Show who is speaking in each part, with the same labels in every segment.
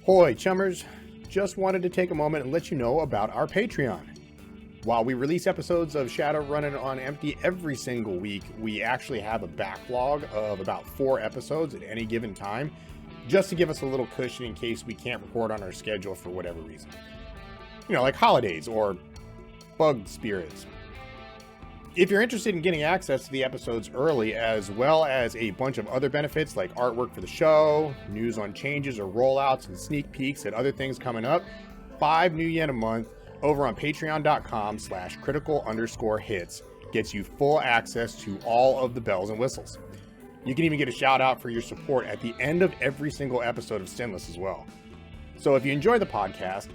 Speaker 1: Hoy, chummers! Just wanted to take a moment and let you know about our Patreon. While we release episodes of Shadowrunnin on Empty every single week, we actually have a backlog of about 4 episodes at any given time, just to give us a little cushion in case we can't record on our schedule for whatever reason. You know, like holidays or bug spirits. If you're interested in getting access to the episodes early, as well as a bunch of other benefits like artwork for the show, news on changes or rollouts, and sneak peeks at other things coming up, 5 new yen a month over on patreon.com/critical_hits gets you full access to all of the bells and whistles. You can even get a shout out for your support at the end of every single episode of Sinless as well. So if you enjoy the podcast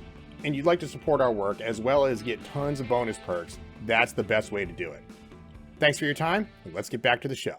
Speaker 1: and you'd like to support our work as well as get tons of bonus perks, that's the best way to do it. Thanks for your time, and let's get back to the show.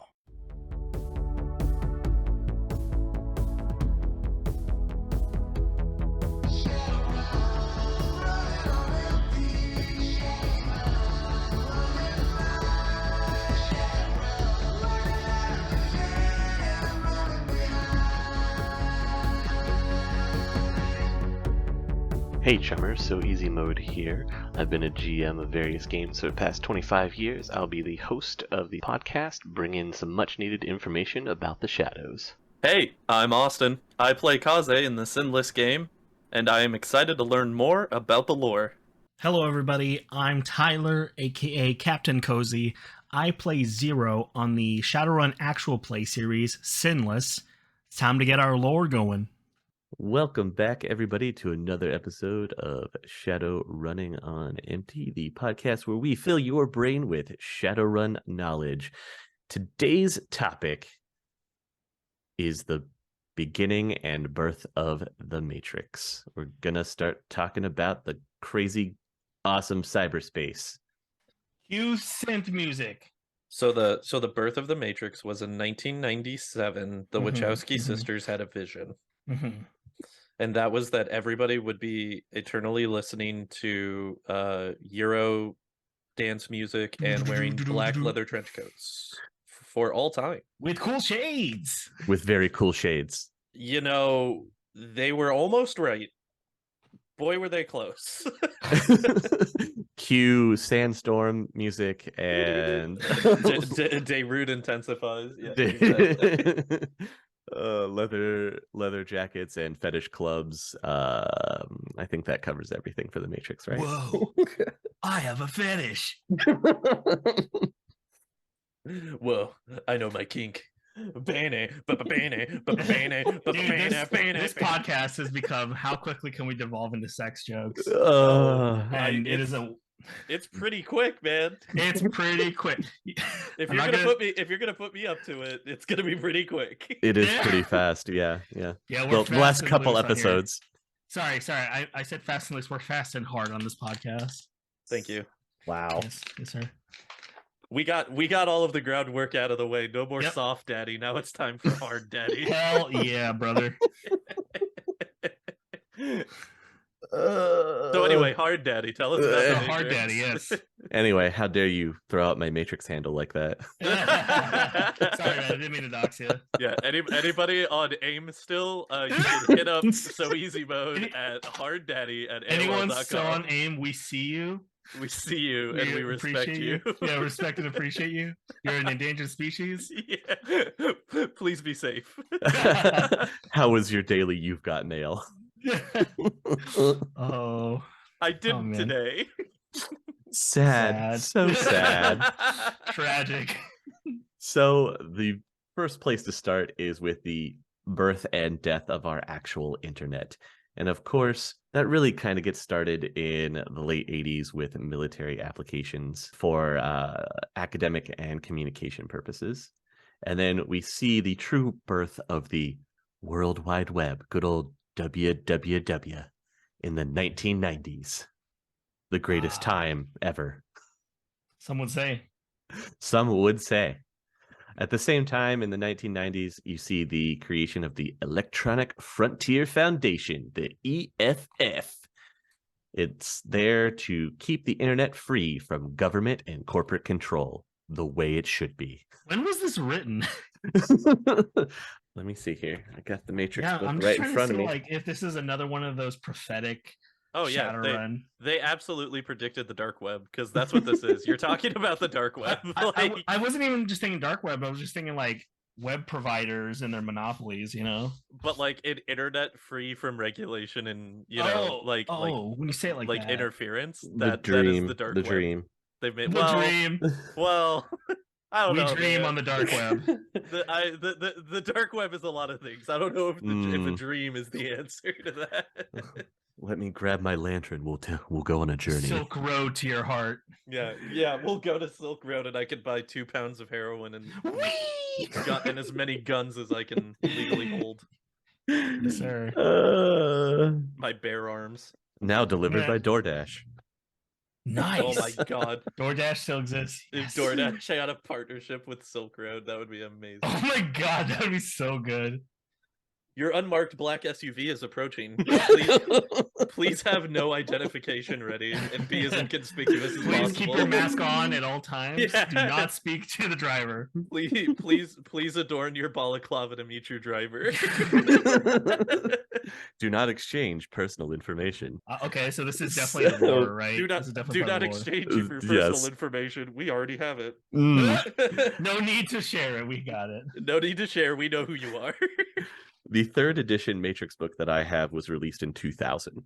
Speaker 2: Hey chummers, So Easy Mode here. I've been a GM of various games for the past 25 years. I'll be the host of the podcast, bringing some much needed information about the shadows.
Speaker 3: Hey, I'm Austin. I play Kaze in the Sinless game, and I am excited to learn more about the lore.
Speaker 4: Hello everybody, I'm Tyler, aka Captain Cozy. I play Zero on the Shadowrun actual play series, Sinless. It's time to get our lore going.
Speaker 2: Welcome back, everybody, to another episode of Shadowrunning on Empty, the podcast where we fill your brain with Shadowrun knowledge. Today's topic is the beginning and birth of the Matrix. We're gonna start talking about the crazy, awesome cyberspace.
Speaker 4: Cue synth music.
Speaker 3: So the birth of the Matrix was in 1997. The Wachowski sisters had a vision. And that was that everybody would be eternally listening to Euro dance music and wearing black leather trench coats for all time.
Speaker 4: With cool shades.
Speaker 2: With very cool shades.
Speaker 3: You know, they were almost right. Boy, were they close.
Speaker 2: Cue sandstorm music and
Speaker 3: Darude intensifies. Yeah, exactly.
Speaker 2: Leather jackets and fetish clubs. I think that covers everything for the Matrix, right?
Speaker 4: Whoa, I have a fetish.
Speaker 3: Whoa, I know my kink. Dude, this
Speaker 4: podcast has become how quickly can we devolve into sex jokes?
Speaker 3: It's pretty quick, man.
Speaker 4: It's pretty quick.
Speaker 3: If you're gonna put me up to it, it's gonna be pretty quick.
Speaker 2: It is pretty fast. Yeah.
Speaker 4: Well,
Speaker 2: the last couple episodes.
Speaker 4: Sorry. I said fast and loose. We're fast and hard on this podcast.
Speaker 3: Thank you.
Speaker 2: Wow.
Speaker 4: Yes, sir.
Speaker 3: We got all of the groundwork out of the way. No more soft daddy. Now it's time for hard daddy.
Speaker 4: Hell yeah, brother.
Speaker 3: So anyway, hard daddy, tell us about
Speaker 4: hard daddy. Yes.
Speaker 2: Anyway, how dare you throw out my Matrix handle like that?
Speaker 4: Sorry, man. I didn't mean to dox you.
Speaker 3: Yeah. Anybody on AIM still? You can hit up So Easy Mode at hard daddy at
Speaker 4: anyone still on AIM? We see you.
Speaker 3: We see you and we respect you.
Speaker 4: Yeah, respect and appreciate you. You're an endangered species.
Speaker 3: Yeah. Please be safe.
Speaker 2: How was your daily You've Got Mail?
Speaker 4: Oh,
Speaker 3: I didn't today.
Speaker 2: Sad. So sad.
Speaker 4: Tragic.
Speaker 2: So the first place to start is with the birth and death of our actual internet. And of course, that really kind of gets started in the late 80s with military applications for academic and communication purposes. And then we see the true birth of the World Wide Web, good old WWW, in the 1990s. The greatest time ever.
Speaker 4: Some would say.
Speaker 2: Some would say. At the same time, in the 1990s, you see the creation of the Electronic Frontier Foundation, the EFF. It's there to keep the internet free from government and corporate control, the way it should be.
Speaker 4: When was this written?
Speaker 2: Let me see here. I got the Matrix
Speaker 4: Yeah,
Speaker 2: book
Speaker 4: I'm just
Speaker 2: right in
Speaker 4: trying to
Speaker 2: front
Speaker 4: see
Speaker 2: of me.
Speaker 4: like if this is another one of those prophetic
Speaker 3: Oh yeah,
Speaker 4: Shadowrun.
Speaker 3: they absolutely predicted the dark web, because that's what this is. You're talking about the dark web.
Speaker 4: I wasn't even just thinking dark web. I was just thinking like web providers and their monopolies, you know.
Speaker 3: But like an internet free from regulation and
Speaker 4: when you say it like that.
Speaker 3: interference.
Speaker 2: The
Speaker 3: That is
Speaker 2: dream.
Speaker 3: the dark
Speaker 2: The
Speaker 3: web.
Speaker 2: dream.
Speaker 3: They've made
Speaker 4: The dream.
Speaker 3: Well, I don't
Speaker 4: We
Speaker 3: know.
Speaker 4: dream
Speaker 3: man.
Speaker 4: on the dark web.
Speaker 3: The dark web is a lot of things. I don't know if if a dream is the answer to that.
Speaker 2: Let me grab my lantern. We'll go on a journey.
Speaker 4: Silk Road to your heart.
Speaker 3: Yeah. We'll go to Silk Road, and I could buy 2 pounds of heroin and and as many guns as I can legally hold.
Speaker 4: Yes, sir.
Speaker 3: My bare arms.
Speaker 2: Now delivered
Speaker 4: Yeah.
Speaker 2: by DoorDash.
Speaker 4: Nice.
Speaker 3: Oh my god.
Speaker 4: DoorDash still exists.
Speaker 3: If
Speaker 4: Yes.
Speaker 3: DoorDash had a partnership with Silk Road, that would be amazing.
Speaker 4: Oh my god, that would be so good.
Speaker 3: Your unmarked black SUV is approaching. Please have no identification ready and be as inconspicuous as
Speaker 4: Please
Speaker 3: possible.
Speaker 4: keep your mask on at all times.
Speaker 3: Yeah.
Speaker 4: Do not speak to the driver.
Speaker 3: Please adorn your balaclava to meet your driver.
Speaker 2: Do not exchange personal information.
Speaker 4: Okay, so this is definitely the lore, right?
Speaker 3: Do
Speaker 4: This is definitely
Speaker 3: not
Speaker 4: part of the lore.
Speaker 3: exchange your personal information. We already have it.
Speaker 4: No need to share it. We got it.
Speaker 3: No need to share. We know who you are.
Speaker 2: The 3rd edition Matrix book that I have was released in 2000.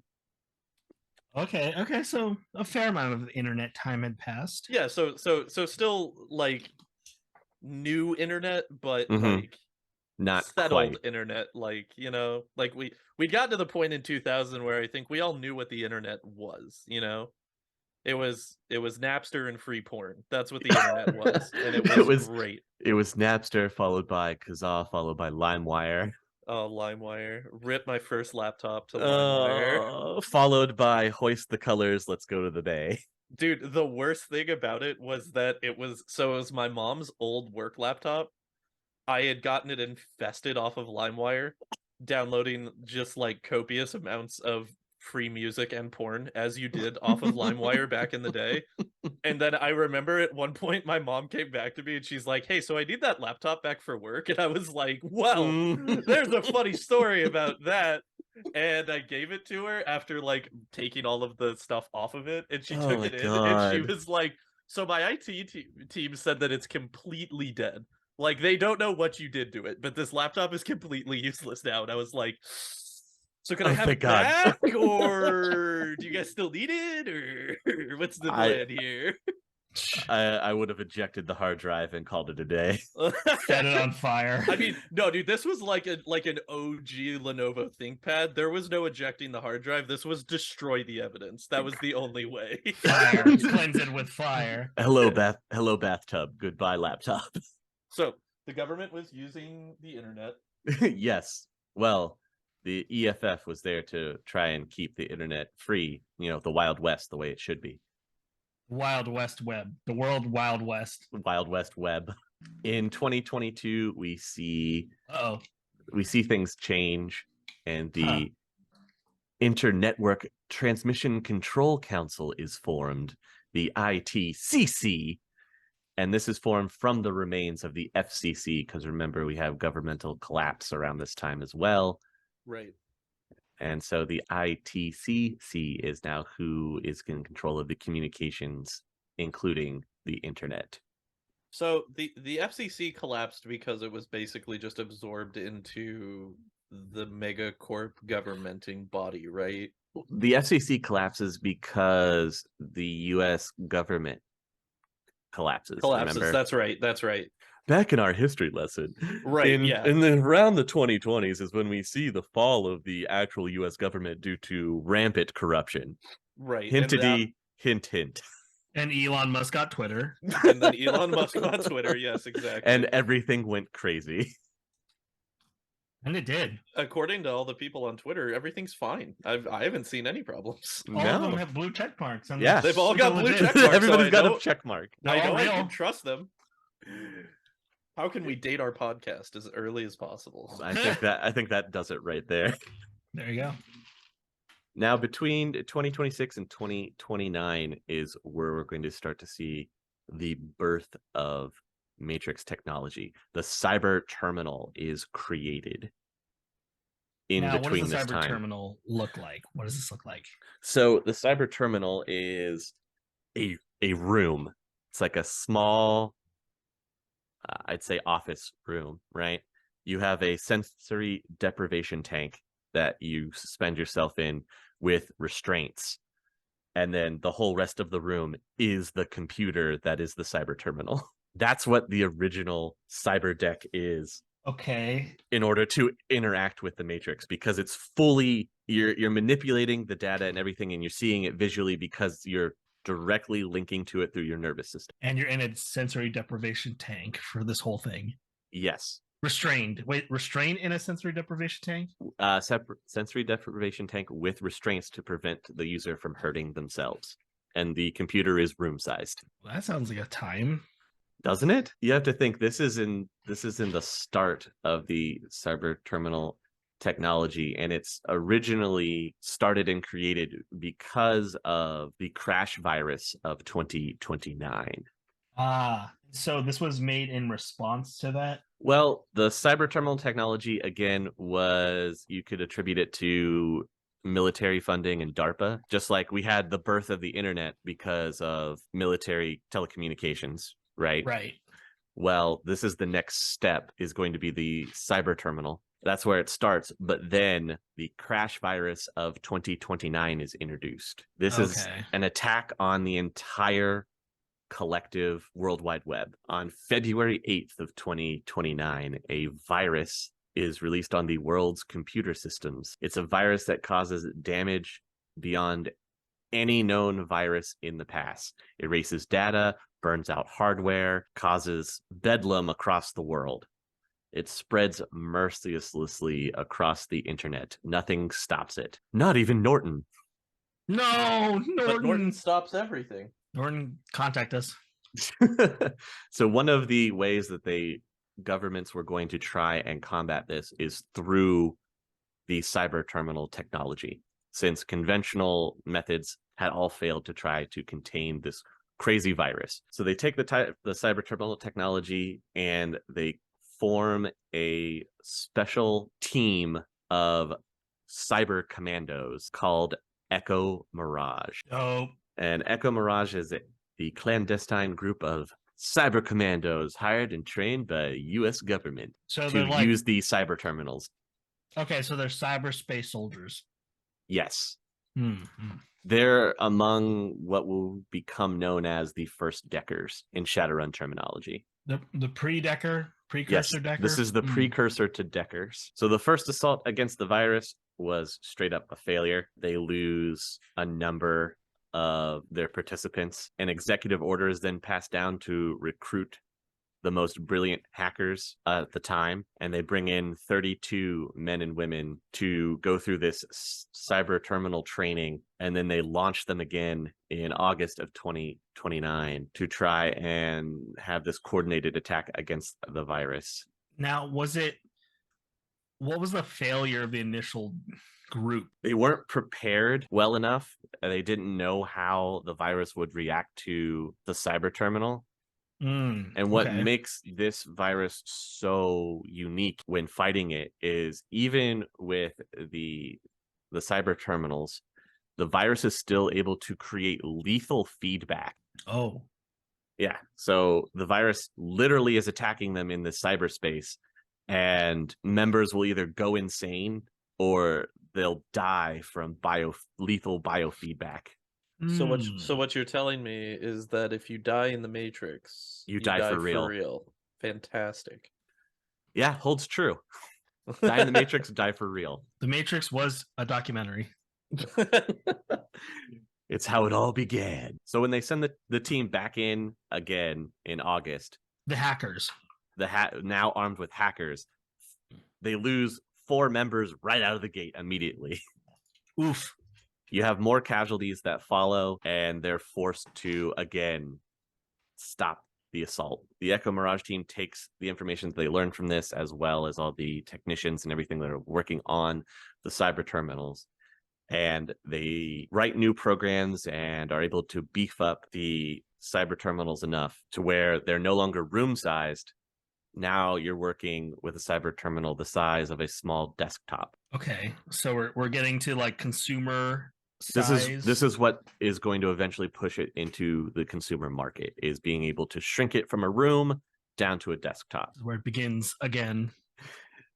Speaker 4: Okay, so a fair amount of internet time had passed.
Speaker 3: Yeah, so still like new internet, but like
Speaker 2: not
Speaker 3: settled
Speaker 2: quite.
Speaker 3: internet, like, you know, like we got to the point in 2000 where I think we all knew what the internet was, you know. It was Napster and free porn. That's what the internet was, and it was great.
Speaker 2: It was Napster, followed by Kazaa, followed by LimeWire.
Speaker 3: Oh, LimeWire. Rip my first laptop to LimeWire.
Speaker 2: Followed by Hoist the Colors, Let's Go to the Bay.
Speaker 3: Dude, the worst thing about it was that it was my mom's old work laptop. I had gotten it infested off of LimeWire, downloading just like copious amounts of free music and porn, as you did off of LimeWire back in the day. And then I remember at one point my mom came back to me and she's like, "Hey, so I need that laptop back for work." And I was like, "Well, there's a funny story about that." And I gave it to her after like taking all of the stuff off of it, and she took it in, and she was like, "So my IT team said that it's completely dead. Like, they don't know what you did to it, but this laptop is completely useless now." And I was like, "So can I have it back, or do you guys still need it, or what's the plan here?"
Speaker 2: I would have ejected the hard drive and called it a day.
Speaker 4: Set it on fire.
Speaker 3: I mean, no, dude, this was like an OG Lenovo ThinkPad. There was no ejecting the hard drive. This was destroy the evidence. That was the only way.
Speaker 4: Fire. Cleanse it with fire.
Speaker 2: Hello bathtub. Goodbye laptop.
Speaker 3: So the government was using the internet.
Speaker 2: Yes. Well, the EFF was there to try and keep the internet free. You know, the Wild West, the way it should be.
Speaker 4: Wild West Web. The world Wild West.
Speaker 2: Wild West Web. In 2022, we see things change, and the Internetwork Transmission Control Council is formed, the ITCC, and this is formed from the remains of the FCC, because remember, we have governmental collapse around this time as well.
Speaker 3: Right.
Speaker 2: And so the ITCC is now who is in control of the communications, including the internet.
Speaker 3: So the FCC collapsed because it was basically just absorbed into the megacorp governmenting body, right?
Speaker 2: The FCC collapses because the U.S. government collapses. Remember?
Speaker 3: That's right.
Speaker 2: Back in our history lesson,
Speaker 3: right?
Speaker 2: And then around the 2020s is when we see the fall of the actual U.S. government due to rampant corruption.
Speaker 3: Right.
Speaker 2: Hintity, hint.
Speaker 4: And Elon Musk got Twitter.
Speaker 3: And then Elon Musk got Twitter. Yes, exactly.
Speaker 2: And everything went crazy.
Speaker 4: And it did.
Speaker 3: According to all the people on Twitter, everything's fine. I haven't seen any problems.
Speaker 4: All of them have blue check marks.
Speaker 2: Yeah,
Speaker 3: they've all got blue check marks.
Speaker 2: Everybody's got a check mark.
Speaker 3: I know I can trust them. How can we date our podcast as early as possible?
Speaker 2: I think that does it right there.
Speaker 4: There you go.
Speaker 2: Now, between 2026 and 2029 is where we're going to start to see the birth of Matrix technology. The cyber terminal is created in
Speaker 4: now,
Speaker 2: between
Speaker 4: what does
Speaker 2: this
Speaker 4: the cyber
Speaker 2: time.
Speaker 4: terminal look like? What does this look like?
Speaker 2: So the cyber terminal is a room. It's like a small, I'd say, office room, right? You have a sensory deprivation tank that you suspend yourself in with restraints. And then the whole rest of the room is the computer that is the cyber terminal. That's what the original cyber deck is.
Speaker 4: Okay.
Speaker 2: In order to interact with the Matrix, because it's fully, you're manipulating the data and everything, and you're seeing it visually because you're directly linking to it through your nervous system.
Speaker 4: And you're in a sensory deprivation tank for this whole thing.
Speaker 2: Yes.
Speaker 4: Restrained. Wait, restrained in a sensory deprivation tank?
Speaker 2: Separate sensory deprivation tank with restraints to prevent the user from hurting themselves. And the computer is room sized.
Speaker 4: Well, that sounds like a time.
Speaker 2: Doesn't it? You have to think this is in the start of the cyber terminal technology, and it's originally started and created because of the crash virus of 2029.
Speaker 4: So this was made in response to that?
Speaker 2: Well, the cyber terminal technology, again, was, you could attribute it to military funding and DARPA, just like we had the birth of the internet because of military telecommunications, right?
Speaker 4: Right.
Speaker 2: Well, this is the next step, is going to be the cyber terminal. That's where it starts. But then the crash virus of 2029 is introduced. This is an attack on the entire collective World Wide Web. On February 8th of 2029, a virus is released on the world's computer systems. It's a virus that causes damage beyond any known virus in the past. It erases data, burns out hardware, causes bedlam across the world. It spreads mercilessly across the internet. Nothing stops it. Not even Norton.
Speaker 4: No, Norton.
Speaker 3: But Norton stops everything.
Speaker 4: Norton, contact us.
Speaker 2: So one of the ways that governments were going to try and combat this is through the cyber terminal technology, since conventional methods had all failed to try to contain this crazy virus. So they take the cyber terminal technology and they form a special team of cyber commandos called Echo Mirage.
Speaker 4: Oh.
Speaker 2: And Echo Mirage is the clandestine group of cyber commandos hired and trained by U.S. government to use the cyber terminals.
Speaker 4: Okay, so they're cyberspace soldiers.
Speaker 2: Yes.
Speaker 4: Mm-hmm.
Speaker 2: They're among what will become known as the first deckers in Shadowrun terminology.
Speaker 4: The precursor decker?
Speaker 2: This is the precursor to deckers. So the first assault against the virus was straight up a failure. They lose a number of their participants, and executive order is then passed down to recruit the most brilliant hackers at the time, and they bring in 32 men and women to go through this cyber terminal training, and then they launch them again in August of 2029 to try and have this coordinated attack against the virus.
Speaker 4: Now, what was the failure of the initial group?
Speaker 2: They weren't prepared well enough. They didn't know how the virus would react to the cyber terminal. And what makes this virus so unique when fighting it is, even with the cyber terminals, the virus is still able to create lethal feedback.
Speaker 4: Oh.
Speaker 2: Yeah. So the virus literally is attacking them in the cyberspace, and members will either go insane or they'll die from lethal biofeedback.
Speaker 3: So what you're telling me is that if you die in the Matrix,
Speaker 2: you die for real.
Speaker 3: Fantastic.
Speaker 2: Yeah, holds true. Die in the Matrix, die for real.
Speaker 4: The Matrix was a documentary.
Speaker 2: It's how it all began. So when they send the team back in again in August,
Speaker 4: the hackers,
Speaker 2: now armed with hackers, they lose 4 members right out of the gate immediately.
Speaker 4: Oof.
Speaker 2: You have more casualties that follow, and they're forced to, again, stop the assault. The Echo Mirage team takes the information that they learned from this, as well as all the technicians and everything that are working on the cyber terminals, and they write new programs and are able to beef up the cyber terminals enough to where they're no longer room sized. Now you're working with a cyber terminal the size of a small desktop.
Speaker 4: Okay, so we're getting to like consumer
Speaker 2: This
Speaker 4: size.
Speaker 2: is what is going to eventually push it into the consumer market, is being able to shrink it from a room down to a desktop.
Speaker 4: Where it begins again.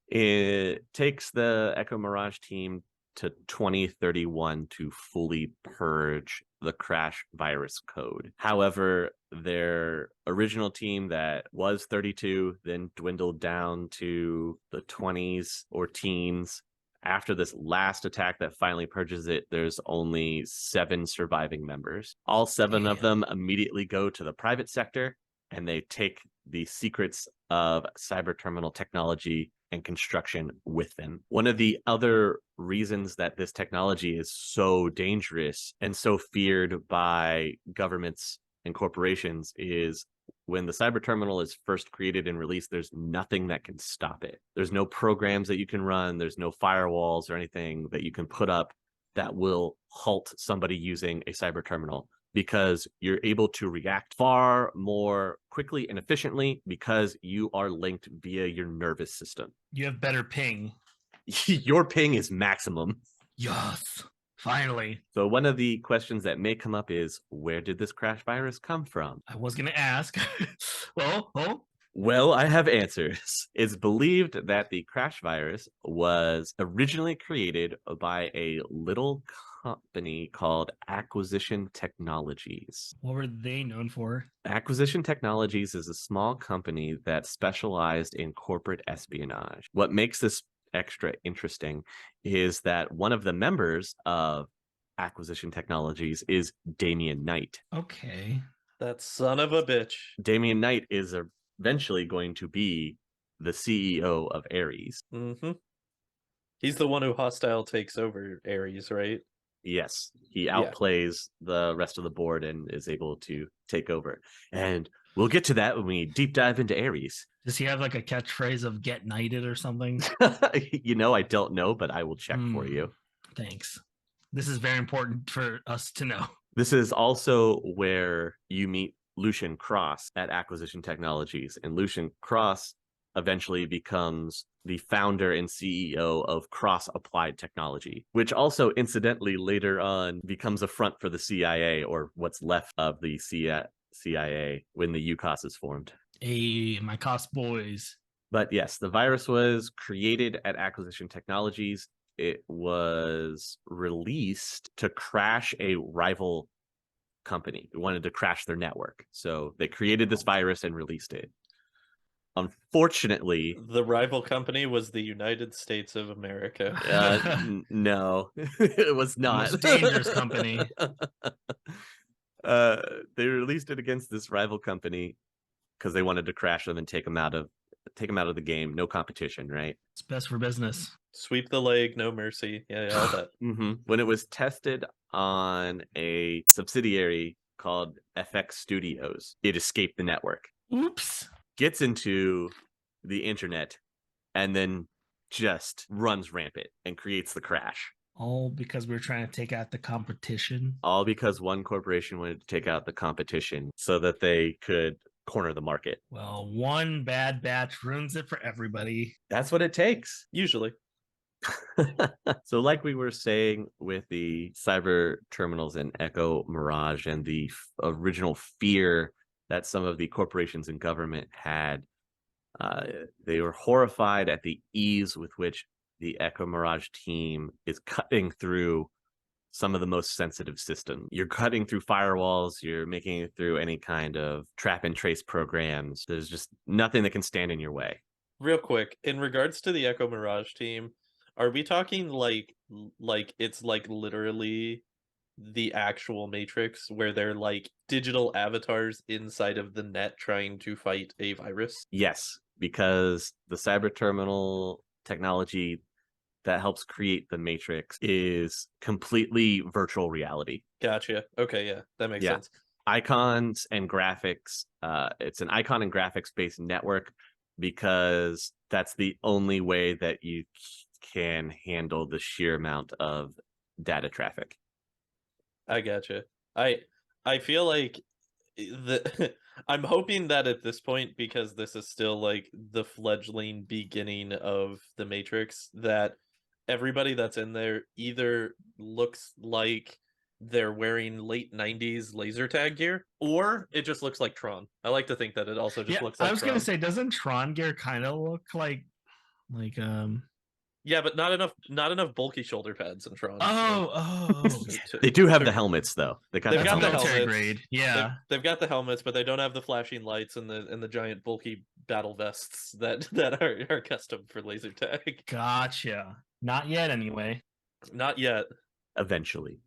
Speaker 2: It takes the Echo Mirage team to 2031 to fully purge the crash virus code. However, their original team that was 32 then dwindled down to the 20s or teens. After this last attack that finally purges it, there's only 7 surviving members. All 7 of them immediately go to the private sector, and they take the secrets of cyber terminal technology and construction with them. One of the other reasons that this technology is so dangerous and so feared by governments and corporations is when the cyber terminal is first created and released, there's nothing that can stop it. There's no programs that you can run. There's no firewalls or anything that you can put up that will halt somebody using a cyber terminal, because you're able to react far more quickly and efficiently because you are linked via your nervous system.
Speaker 4: You have better ping.
Speaker 2: Your ping is maximum.
Speaker 4: Yes, finally.
Speaker 2: So one of the questions that may come up is, where did this crash virus come from?
Speaker 4: I was going to ask.
Speaker 2: Well, I have answers. It's believed that the crash virus was originally created by a little company called Acquisition Technologies.
Speaker 4: What were they known for?
Speaker 2: Acquisition Technologies is a small company that specialized in corporate espionage. What makes this extra interesting is that one of the members of Acquisition Technologies is Damian Knight.
Speaker 4: Okay.
Speaker 3: That son of a bitch.
Speaker 2: Damian Knight is eventually going to be the CEO of Ares.
Speaker 3: Mm-hmm. He's the one who Hostile takes over Ares, right?
Speaker 2: Yes, he outplays the rest of the board and is able to take over. And we'll get to that when we deep dive into Ares.
Speaker 4: Does he have like a catchphrase of "get knighted" or something?
Speaker 2: I don't know, but I will check for you.
Speaker 4: Thanks. This is very important for us to know.
Speaker 2: This is also where you meet Lucian Cross at Acquisition Technologies, and Lucian Cross eventually becomes the founder and CEO of Cross Applied Technology, which also incidentally later on becomes a front for the CIA, or what's left of the CIA when the UCOS is formed.
Speaker 4: Hey, my COS boys.
Speaker 2: But yes, the virus was created at Acquisition Technologies. It was released to crash a rival company who wanted to crash their network. So they created this virus and released it. Unfortunately,
Speaker 3: the rival company was the United States of America.
Speaker 2: No, it was not.
Speaker 4: The most dangerous company.
Speaker 2: They released it against this rival company because they wanted to crash them and take them out of the game. No competition, right?
Speaker 4: It's best for business.
Speaker 3: Sweep the leg, no mercy. Yeah, all that.
Speaker 2: When it was tested on a subsidiary called FX Studios, it escaped the network.
Speaker 4: Oops.
Speaker 2: Gets into the internet and then just runs rampant and creates the crash.
Speaker 4: All because we're trying to take out the competition.
Speaker 2: All because one corporation wanted to take out the competition so that they could corner the market.
Speaker 4: Well, one bad batch ruins it for everybody.
Speaker 2: That's what it takes.
Speaker 3: Usually.
Speaker 2: So like we were saying with the cyber terminals and Echo Mirage and the original fear that some of the corporations and government had, they were horrified at the ease with which the Echo Mirage team is cutting through some of the most sensitive systems. You're cutting through firewalls, you're making it through any kind of trap and trace programs. There's just nothing that can stand in your way.
Speaker 3: Real quick, in regards to the Echo Mirage team, are we talking like it's like literally the actual Matrix where they're like digital avatars inside of the net trying to fight a virus?
Speaker 2: Yes, because the cyber terminal technology that helps create the Matrix is completely virtual reality.
Speaker 3: Gotcha. Okay, yeah, that makes sense.
Speaker 2: Icons and graphics. It's an icon and graphics based network because that's the only way that you can handle the sheer amount of data traffic.
Speaker 3: I gotcha. I feel like I'm hoping that at this point, because this is still like the fledgling beginning of the Matrix, that everybody that's in there either looks like they're wearing late 90s laser tag gear, or it just looks like Tron. I like to think that it also just looks like
Speaker 4: I was
Speaker 3: Tron.
Speaker 4: gonna say, doesn't Tron gear kind of look like
Speaker 3: Yeah, but not enough bulky shoulder pads in Tron.
Speaker 2: They do have the helmets though.
Speaker 3: They've got the
Speaker 4: military
Speaker 3: helmets.
Speaker 4: grade. Yeah.
Speaker 3: They've got the helmets, but they don't have the flashing lights and the giant bulky battle vests that are custom for laser tag.
Speaker 4: Gotcha. Not yet, anyway.
Speaker 3: Not yet.
Speaker 2: Eventually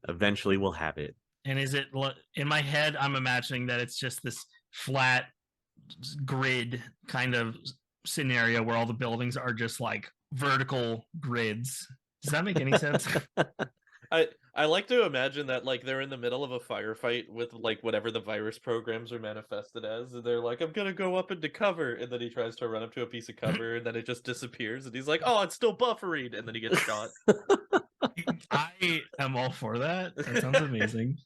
Speaker 2: we'll have it.
Speaker 4: And is it in my head? I'm imagining that it's just this flat grid kind of scenario where all the buildings are just like vertical grids. Does that make any sense?
Speaker 3: I like to imagine that like they're in the middle of a firefight with like whatever the virus programs are manifested as, and they're like, I'm gonna go up into cover, and then he tries to run up to a piece of cover and then it just disappears and he's like, oh, it's still buffering, and then he gets shot.
Speaker 4: I am all for that. That sounds amazing.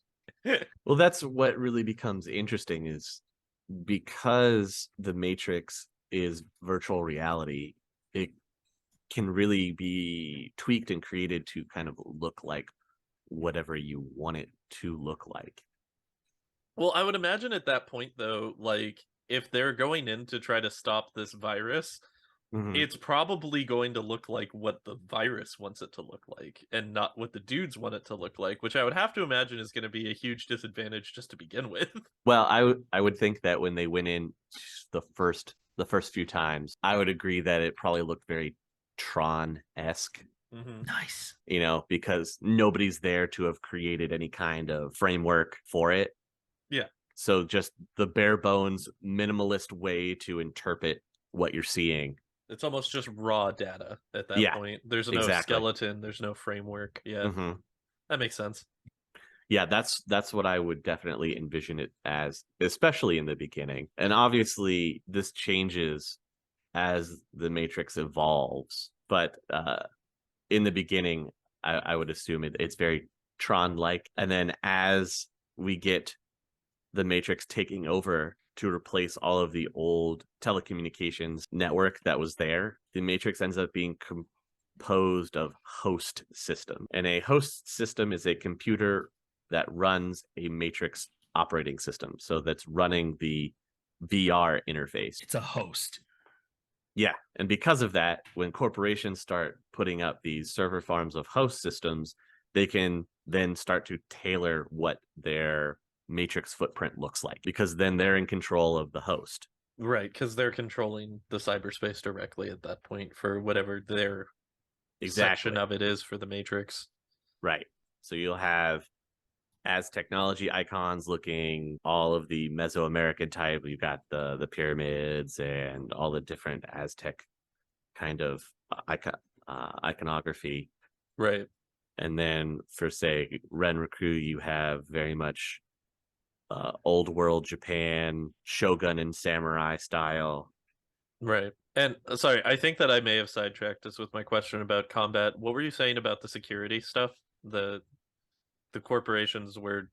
Speaker 2: Well, that's what really becomes interesting, is because the Matrix is virtual reality, it can really be tweaked and created to kind of look like whatever you want it to look like.
Speaker 3: Well, I would imagine at that point though, like if they're going in to try to stop this virus, it's probably going to look like what the virus wants it to look like and not what the dudes want it to look like, which I would have to imagine is going to be a huge disadvantage just to begin with.
Speaker 2: Well, I would think that when they went in the first few times, I would agree that it probably looked very Tron-esque.
Speaker 4: Nice.
Speaker 2: You know, because nobody's there to have created any kind of framework for it.
Speaker 3: Yeah.
Speaker 2: So just the bare bones minimalist way to interpret what you're seeing.
Speaker 3: It's almost just raw data at that point. There's no skeleton, there's no framework. Yeah. That makes sense.
Speaker 2: Yeah, that's what I would definitely envision it as, especially in the beginning. And obviously this changes as the Matrix evolves, but in the beginning, I would assume it's very Tron-like. And then as we get the Matrix taking over to replace all of the old telecommunications network that was there, the Matrix ends up being composed of host system. And a host system is a computer that runs a Matrix operating system. So that's running the VR interface.
Speaker 4: It's a host.
Speaker 2: Yeah. And because of that, when corporations start putting up these server farms of host systems, they can then start to tailor what their Matrix footprint looks like, because then they're in control of the host.
Speaker 3: Right, because they're controlling the cyberspace directly at that point for whatever their section of it is for the Matrix.
Speaker 2: Right. So you'll have as technology icons looking all of the Mesoamerican type. You've got the pyramids and all the different Aztec kind of iconography.
Speaker 3: Right.
Speaker 2: And then for, say, Renraku, you have very much old world Japan, shogun and samurai style.
Speaker 3: Right. And sorry, I think that I may have sidetracked us with my question about combat. What were you saying about the security stuff? The corporations were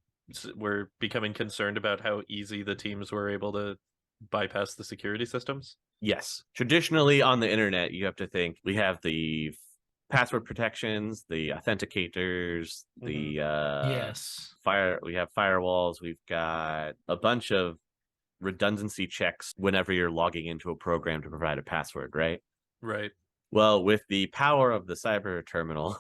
Speaker 3: becoming concerned about how easy the teams were able to bypass the security systems?
Speaker 2: Yes. Traditionally on the internet, you have to think we have the password protections, the authenticators, the we have firewalls, we've got a bunch of redundancy checks whenever you're logging into a program to provide a password, right?
Speaker 3: Right.
Speaker 2: Well, with the power of the cyber terminal,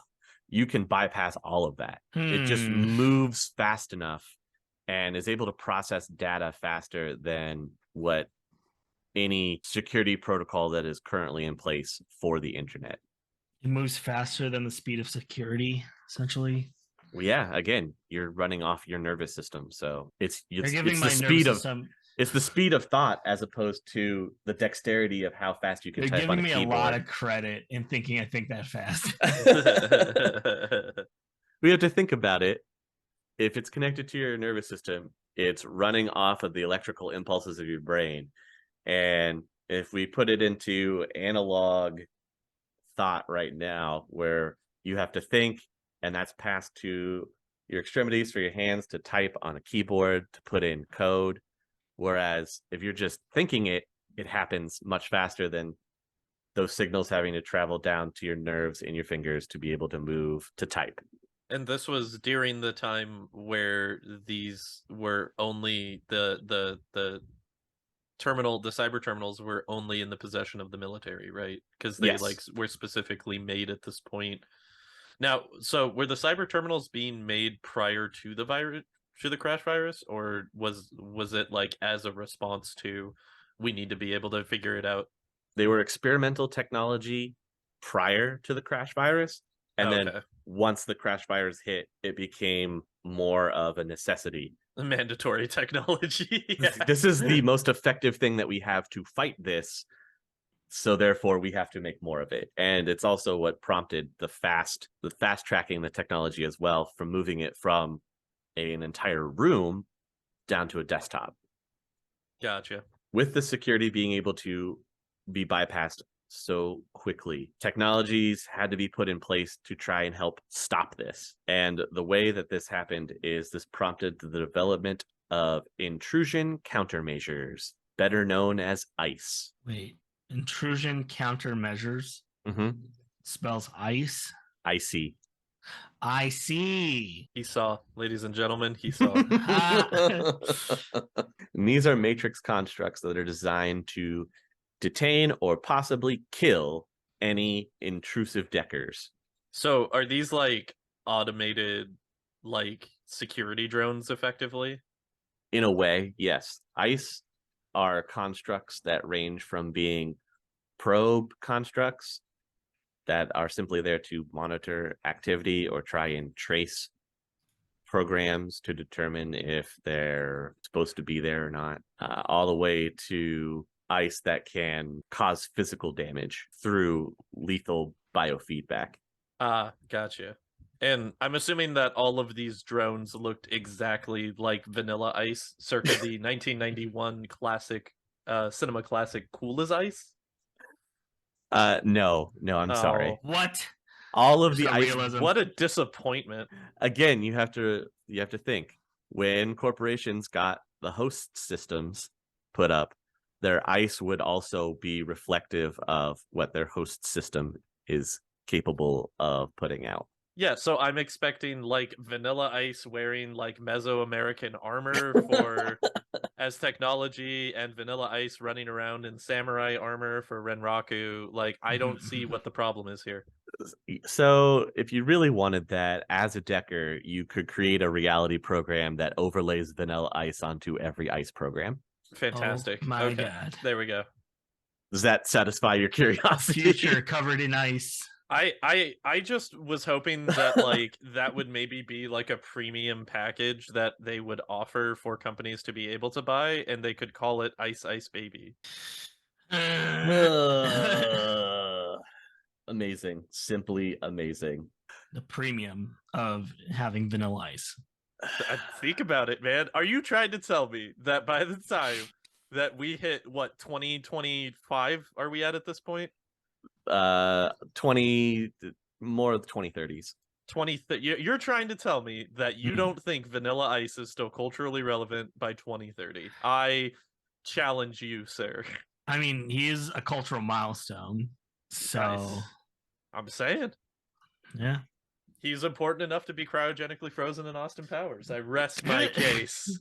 Speaker 2: you can bypass all of that. It just moves fast enough and is able to process data faster than what any security protocol that is currently in place for the internet.
Speaker 4: It moves faster than the speed of security, essentially.
Speaker 2: Well, yeah, again, you're running off your nervous system, so it's the speed of thought as opposed to the dexterity of how fast you can type on a keyboard.
Speaker 4: You're giving me a lot of credit in thinking I think that fast.
Speaker 2: We have to think about it. If it's connected to your nervous system, it's running off of the electrical impulses of your brain. And if we put it into analog thought right now, where you have to think, and that's passed to your extremities for your hands to type on a keyboard, to put in code, Whereas if you're just thinking it, it happens much faster than those signals having to travel down to your nerves in your fingers to be able to move to type.
Speaker 3: And this was during the time where these were only the cyber terminals were only in the possession of the military, right? Because they
Speaker 2: Yes.
Speaker 3: were specifically made at this point. Now, so were the cyber terminals being made prior to the virus, to the crash virus, or was it like as a response to we need to be able to figure it out?
Speaker 2: They were experimental technology prior to the crash virus, and then once the crash virus hit, it became more of a necessity.
Speaker 3: Mandatory technology.
Speaker 2: This is the most effective thing that we have to fight this, so therefore we have to make more of it. And it's also what prompted the fast tracking the technology as well, from moving it from an entire room down to a desktop.
Speaker 3: Gotcha.
Speaker 2: With the security being able to be bypassed so quickly, technologies had to be put in place to try and help stop this. And the way that this happened is this prompted the development of intrusion countermeasures, better known as ICE.
Speaker 4: Wait, intrusion countermeasures? Spells ice?
Speaker 2: IC.
Speaker 4: I see.
Speaker 3: He saw, ladies and gentlemen, he saw.
Speaker 2: And these are matrix constructs that are designed to detain or possibly kill any intrusive deckers.
Speaker 3: So are these like automated like security drones effectively?
Speaker 2: In a way, yes. ICE are constructs that range from being probe constructs that are simply there to monitor activity or try and trace programs to determine if they're supposed to be there or not, all the way to ICE that can cause physical damage through lethal biofeedback.
Speaker 3: Gotcha. And I'm assuming that all of these drones looked exactly like Vanilla Ice, circa the 1991 classic, cinema classic Cool as Ice?
Speaker 2: No, I'm sorry.
Speaker 4: What?
Speaker 2: All of the ICE.
Speaker 4: Realism.
Speaker 3: What a disappointment.
Speaker 2: Again, you have to think, when corporations got the host systems put up, their ICE would also be reflective of what their host system is capable of putting out.
Speaker 3: Yeah, so I'm expecting like Vanilla Ice wearing like Mesoamerican armor for as technology, and Vanilla Ice running around in samurai armor for Renraku. Like, I don't see what the problem is here.
Speaker 2: So if you really wanted that, as a decker, you could create a reality program that overlays Vanilla Ice onto every ICE program.
Speaker 3: Fantastic.
Speaker 4: Oh my God.
Speaker 3: There we go.
Speaker 2: Does that satisfy your curiosity?
Speaker 4: Future covered in ice.
Speaker 3: I just was hoping that like that would maybe be like a premium package that they would offer for companies to be able to buy, and they could call it Ice Ice Baby.
Speaker 2: Amazing. Simply amazing.
Speaker 4: The premium of having Vanilla Ice.
Speaker 3: Think about it, man. Are you trying to tell me that by the time that we hit what 2025 are we at this point?
Speaker 2: 20 more of the 2030s.
Speaker 3: You're trying to tell me that you don't think Vanilla Ice is still culturally relevant by 2030. I challenge you, sir.
Speaker 4: I mean, he is a cultural milestone. So
Speaker 3: Nice. I'm saying.
Speaker 4: Yeah.
Speaker 3: He's important enough to be cryogenically frozen in Austin Powers. I rest my case.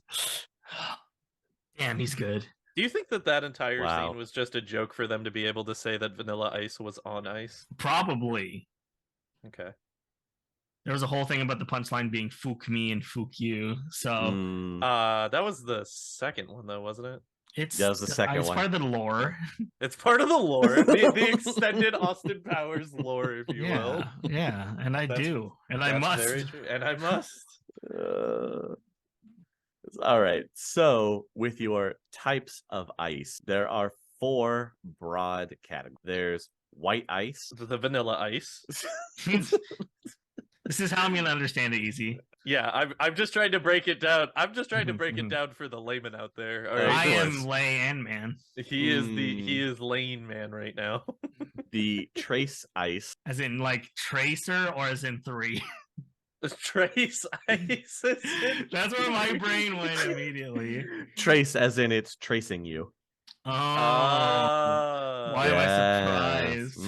Speaker 4: Damn, he's good.
Speaker 3: Do you think that entire scene was just a joke for them to be able to say that Vanilla Ice was on ice?
Speaker 4: Probably.
Speaker 3: Okay.
Speaker 4: There was a whole thing about the punchline being "fook me" and "fook you." So,
Speaker 3: that was the second one, though, wasn't it?
Speaker 2: That was the second
Speaker 4: one. It's part of the lore.
Speaker 3: It's part of the lore, the extended Austin Powers lore, if you will.
Speaker 4: Yeah, and I do, and I must.
Speaker 3: Very true. And I must.
Speaker 2: All right. So, with your types of ice, there are 4 broad categories. There's white ice,
Speaker 3: the Vanilla Ice.
Speaker 4: This is how I'm going to understand it easy.
Speaker 3: Yeah, I'm just trying to break it down. I'm just trying to break it down for the layman out there. All right,
Speaker 4: I am lay and man.
Speaker 3: He is Lane Man right now.
Speaker 2: The trace ice,
Speaker 4: as in like Tracer, or as in 3.
Speaker 3: Trace ice.
Speaker 4: That's where my brain went immediately.
Speaker 2: Trace, as in it's tracing you.
Speaker 4: Oh, why am I surprised?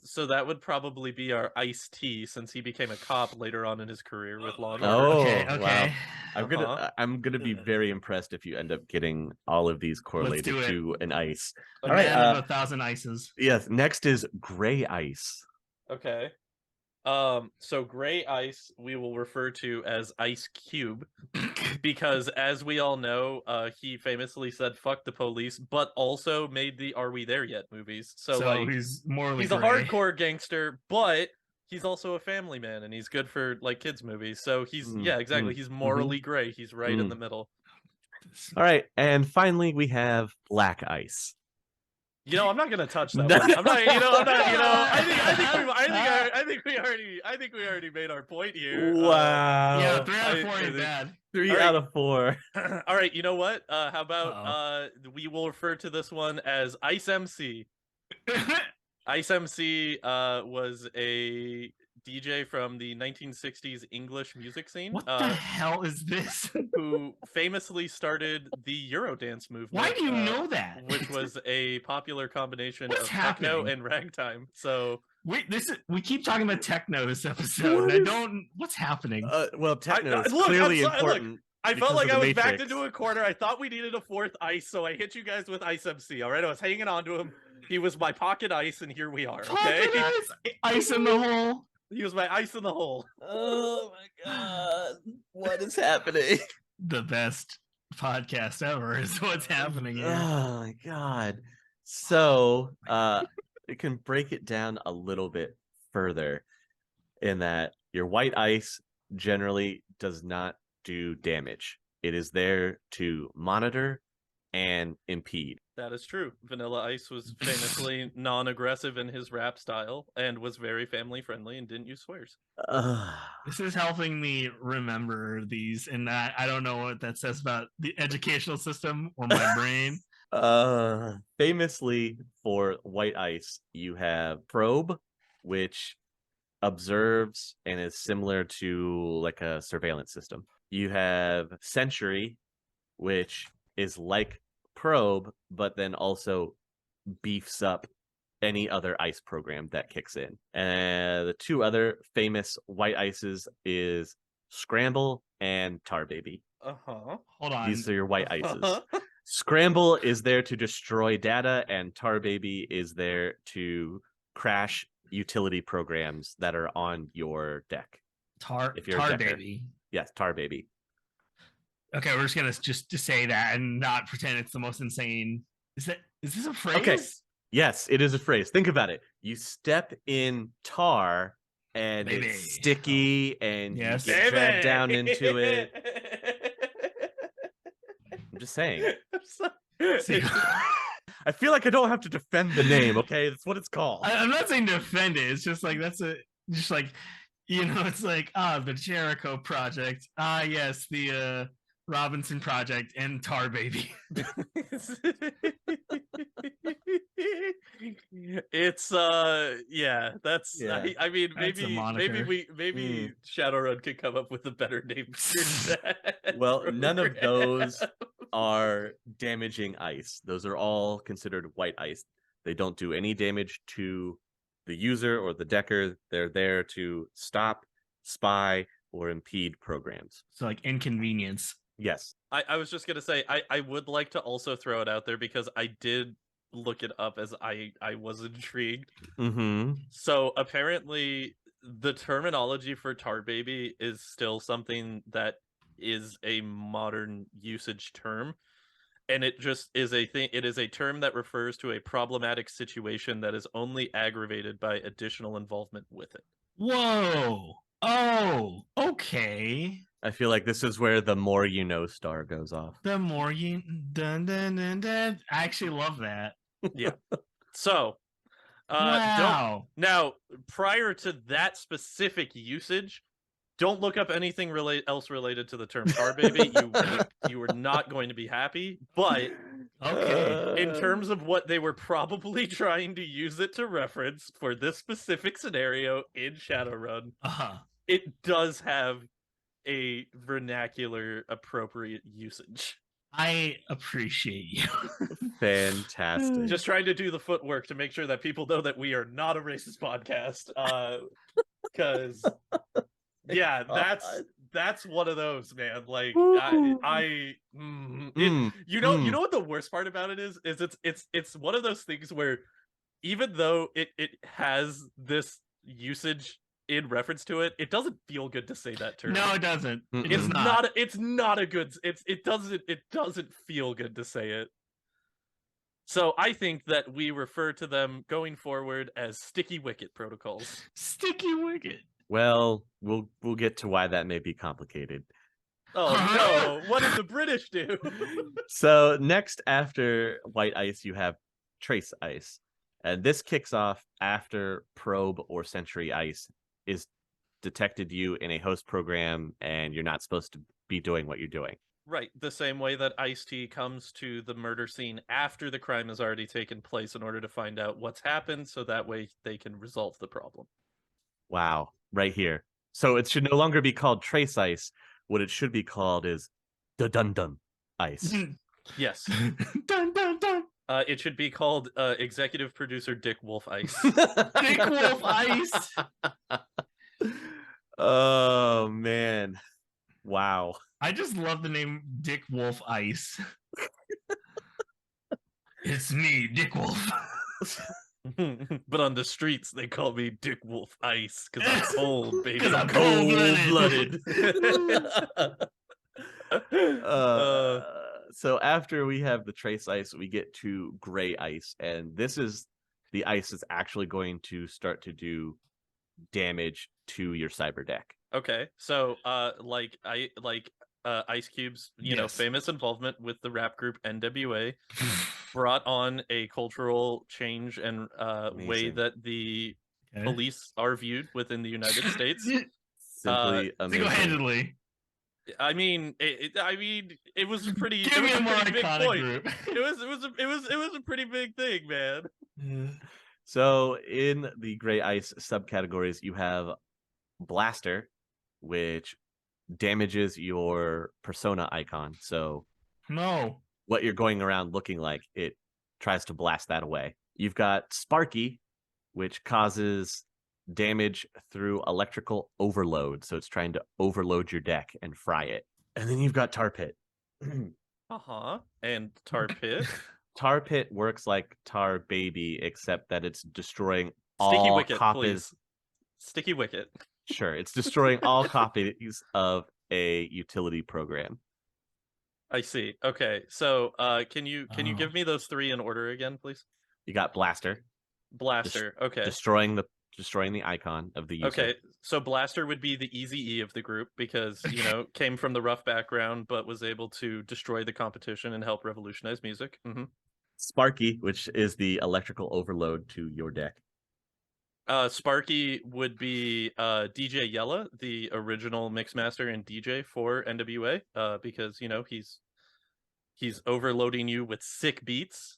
Speaker 3: So that would probably be our Ice-T, since he became a cop later on in his career with Law and Order.
Speaker 2: Oh,
Speaker 4: okay.
Speaker 2: Wow. I'm gonna be very impressed if you end up getting all of these correlated to an ice.
Speaker 4: A
Speaker 2: All
Speaker 4: man
Speaker 2: right.
Speaker 4: of 1,000 ices.
Speaker 2: Yes. Next is gray ice.
Speaker 3: Okay. So gray ice we will refer to as Ice Cube, because as we all know, he famously said "fuck the police," but also made the "Are We There Yet" movies. So like,
Speaker 4: he's morally
Speaker 3: he's
Speaker 4: gray.
Speaker 3: a hardcore gangster, but he's also a family man, and he's good for like kids movies. So he's he's morally gray. He's right in the middle.
Speaker 2: All right, and finally we have black ice.
Speaker 3: You know, I'm not gonna touch that one. I'm not. You know, I'm not. You know, I think we already made our point here.
Speaker 2: Wow.
Speaker 4: Yeah, 3 out of 4 ain't bad.
Speaker 2: 3 out of 4.
Speaker 3: All right. You know what? How about we will refer to this one as Ice MC. Ice MC was a DJ from the 1960s English music scene.
Speaker 4: What the hell is this?
Speaker 3: Who famously started the Eurodance movement.
Speaker 4: Why do you know that?
Speaker 3: Which was a popular combination
Speaker 4: What's
Speaker 3: of
Speaker 4: happening?
Speaker 3: techno and ragtime. So
Speaker 4: we keep talking about techno this episode. And I don't. What's happening?
Speaker 2: Well, techno is clearly important.
Speaker 3: I felt like I was backed into a corner. I thought we needed a 4th ice, so I hit you guys with Ice MC. All right, I was hanging on to him. He was my pocket ice, and here we are. Okay,
Speaker 4: ice in the hole.
Speaker 3: He was my ice in the hole.
Speaker 2: Oh my god, what is happening?
Speaker 4: The best podcast ever is what's happening here.
Speaker 2: Oh my god. So it can break it down a little bit further in that your white ice generally does not do damage. It is there to monitor and impede.
Speaker 3: That is true. Vanilla Ice was famously non-aggressive in his rap style and was very family friendly and didn't use swears.
Speaker 4: This is helping me remember these, and I don't know what that says about the educational system or my brain.
Speaker 2: Famously for white ice, you have probe, which observes and is similar to like a surveillance system. You have sentry, which is like probe, but then also beefs up any other ice program that kicks in. And the 2 other famous white ices is scramble and tar baby.
Speaker 3: Hold
Speaker 4: on.
Speaker 2: These are your white ices. Scramble is there to destroy data, and tar baby is there to crash utility programs that are on your deck.
Speaker 4: Tar baby.
Speaker 2: Yes, tar baby.
Speaker 4: Okay, we're just gonna just say that and not pretend it's the most insane. Is this a phrase?
Speaker 2: Okay. Yes, it is a phrase. Think about it. You step in tar and it's sticky and you get dragged down into it. I'm just saying. I feel like I don't have to defend the name, okay? That's what it's called.
Speaker 4: I'm not saying defend it. It's just like just like, you know, it's like the Jericho Project. Yes, the Robinson Project and Tar Baby.
Speaker 3: It's that's I mean maybe Shadowrun could come up with a better name for that.
Speaker 2: Well, none of those are damaging ice. Those are all considered white ice. They don't do any damage to the user or the decker. They're there to stop, spy, or impede programs.
Speaker 4: So like inconvenience.
Speaker 2: Yes.
Speaker 3: I was just gonna say I would like to also throw it out there because I did look it up as I was intrigued.
Speaker 2: Mm-hmm.
Speaker 3: So apparently the terminology for tar baby is still something that is a modern usage term, and it just is a thing. It is a term that refers to a problematic situation that is only aggravated by additional involvement with it.
Speaker 4: Whoa. Oh, okay.
Speaker 2: I feel like this is where the more you know star goes off.
Speaker 4: The more you dun dun dun dun. I actually love that.
Speaker 3: Yeah. So
Speaker 4: wow.
Speaker 3: Now, prior to that specific usage, don't look up anything else related to the term tar baby. You were not going to be happy. But
Speaker 4: okay,
Speaker 3: in terms of what they were probably trying to use it to reference for this specific scenario in Shadowrun, it does have a vernacular appropriate usage.
Speaker 4: I appreciate you.
Speaker 2: Fantastic.
Speaker 3: Just trying to do the footwork to make sure that people know that we are not a racist podcast. Because yeah, that's one of those, man. Like you know what the worst part about it is it's one of those things where even though it has this usage in reference to it, it doesn't feel good to say that term.
Speaker 4: No, it doesn't.
Speaker 3: It's not. It's not a good. It doesn't feel good to say it. So I think that we refer to them going forward as sticky wicket protocols.
Speaker 4: Sticky wicket.
Speaker 2: Well, we'll get to why that may be complicated.
Speaker 3: Oh no! What did the British do?
Speaker 2: So next after white ice, you have trace ice. And this kicks off after probe or sentry ice is detected you in a host program and you're not supposed to be doing what you're doing.
Speaker 3: Right, the same way that Ice-T comes to the murder scene after the crime has already taken place in order to find out what's happened, so that way they can resolve the problem.
Speaker 2: Wow, right here. So it should no longer be called trace ice. What it should be called is dun ice.
Speaker 3: Yes.
Speaker 4: Dun dun dun.
Speaker 3: It should be called executive producer Dick Wolf Ice.
Speaker 4: Dick Wolf Ice.
Speaker 2: Oh man. Wow.
Speaker 4: I just love the name Dick Wolf Ice. It's me, Dick Wolf.
Speaker 3: But on the streets, they call me Dick Wolf Ice because I'm cold, baby.
Speaker 4: 'Cause I'm
Speaker 3: cold-blooded.
Speaker 2: So after we have the trace ice, we get to gray ice, and this is the ice that's actually going to start to do damage to your cyber deck.
Speaker 3: Okay, so Ice Cube's, you know, famous involvement with the rap group NWA brought on a cultural change and way that the police are viewed within the United States.
Speaker 2: Simply amazing.
Speaker 4: Single-handedly.
Speaker 3: I mean, it was pretty.
Speaker 4: Give me a more
Speaker 3: big
Speaker 4: iconic
Speaker 3: point.
Speaker 4: group.
Speaker 3: It was a pretty big thing, man.
Speaker 2: So in the gray ice subcategories, you have Blaster, which damages your persona icon. So what you're going around looking like, it tries to blast that away. You've got Sparky, which causes damage through electrical overload. So it's trying to overload your deck and fry it. And then you've got Tar Pit.
Speaker 3: And Tar Pit?
Speaker 2: Tar Pit works like Tar Baby, except that it's destroying
Speaker 3: Sticky
Speaker 2: all
Speaker 3: Wicket,
Speaker 2: copies.
Speaker 3: please. Sticky Wicket.
Speaker 2: Sure, it's destroying all copies of a utility program.
Speaker 3: I see. Okay, so can you give me those three in order again, please?
Speaker 2: You got Blaster.
Speaker 3: Blaster. Okay.
Speaker 2: Destroying the icon of the user.
Speaker 3: Okay, so Blaster would be the easy E of the group because, you know, came from the rough background but was able to destroy the competition and help revolutionize music.
Speaker 2: Sparky, which is the electrical overload to your deck.
Speaker 3: Sparky would be DJ Yella, the original mixmaster and DJ for NWA, because, you know, he's overloading you with sick beats.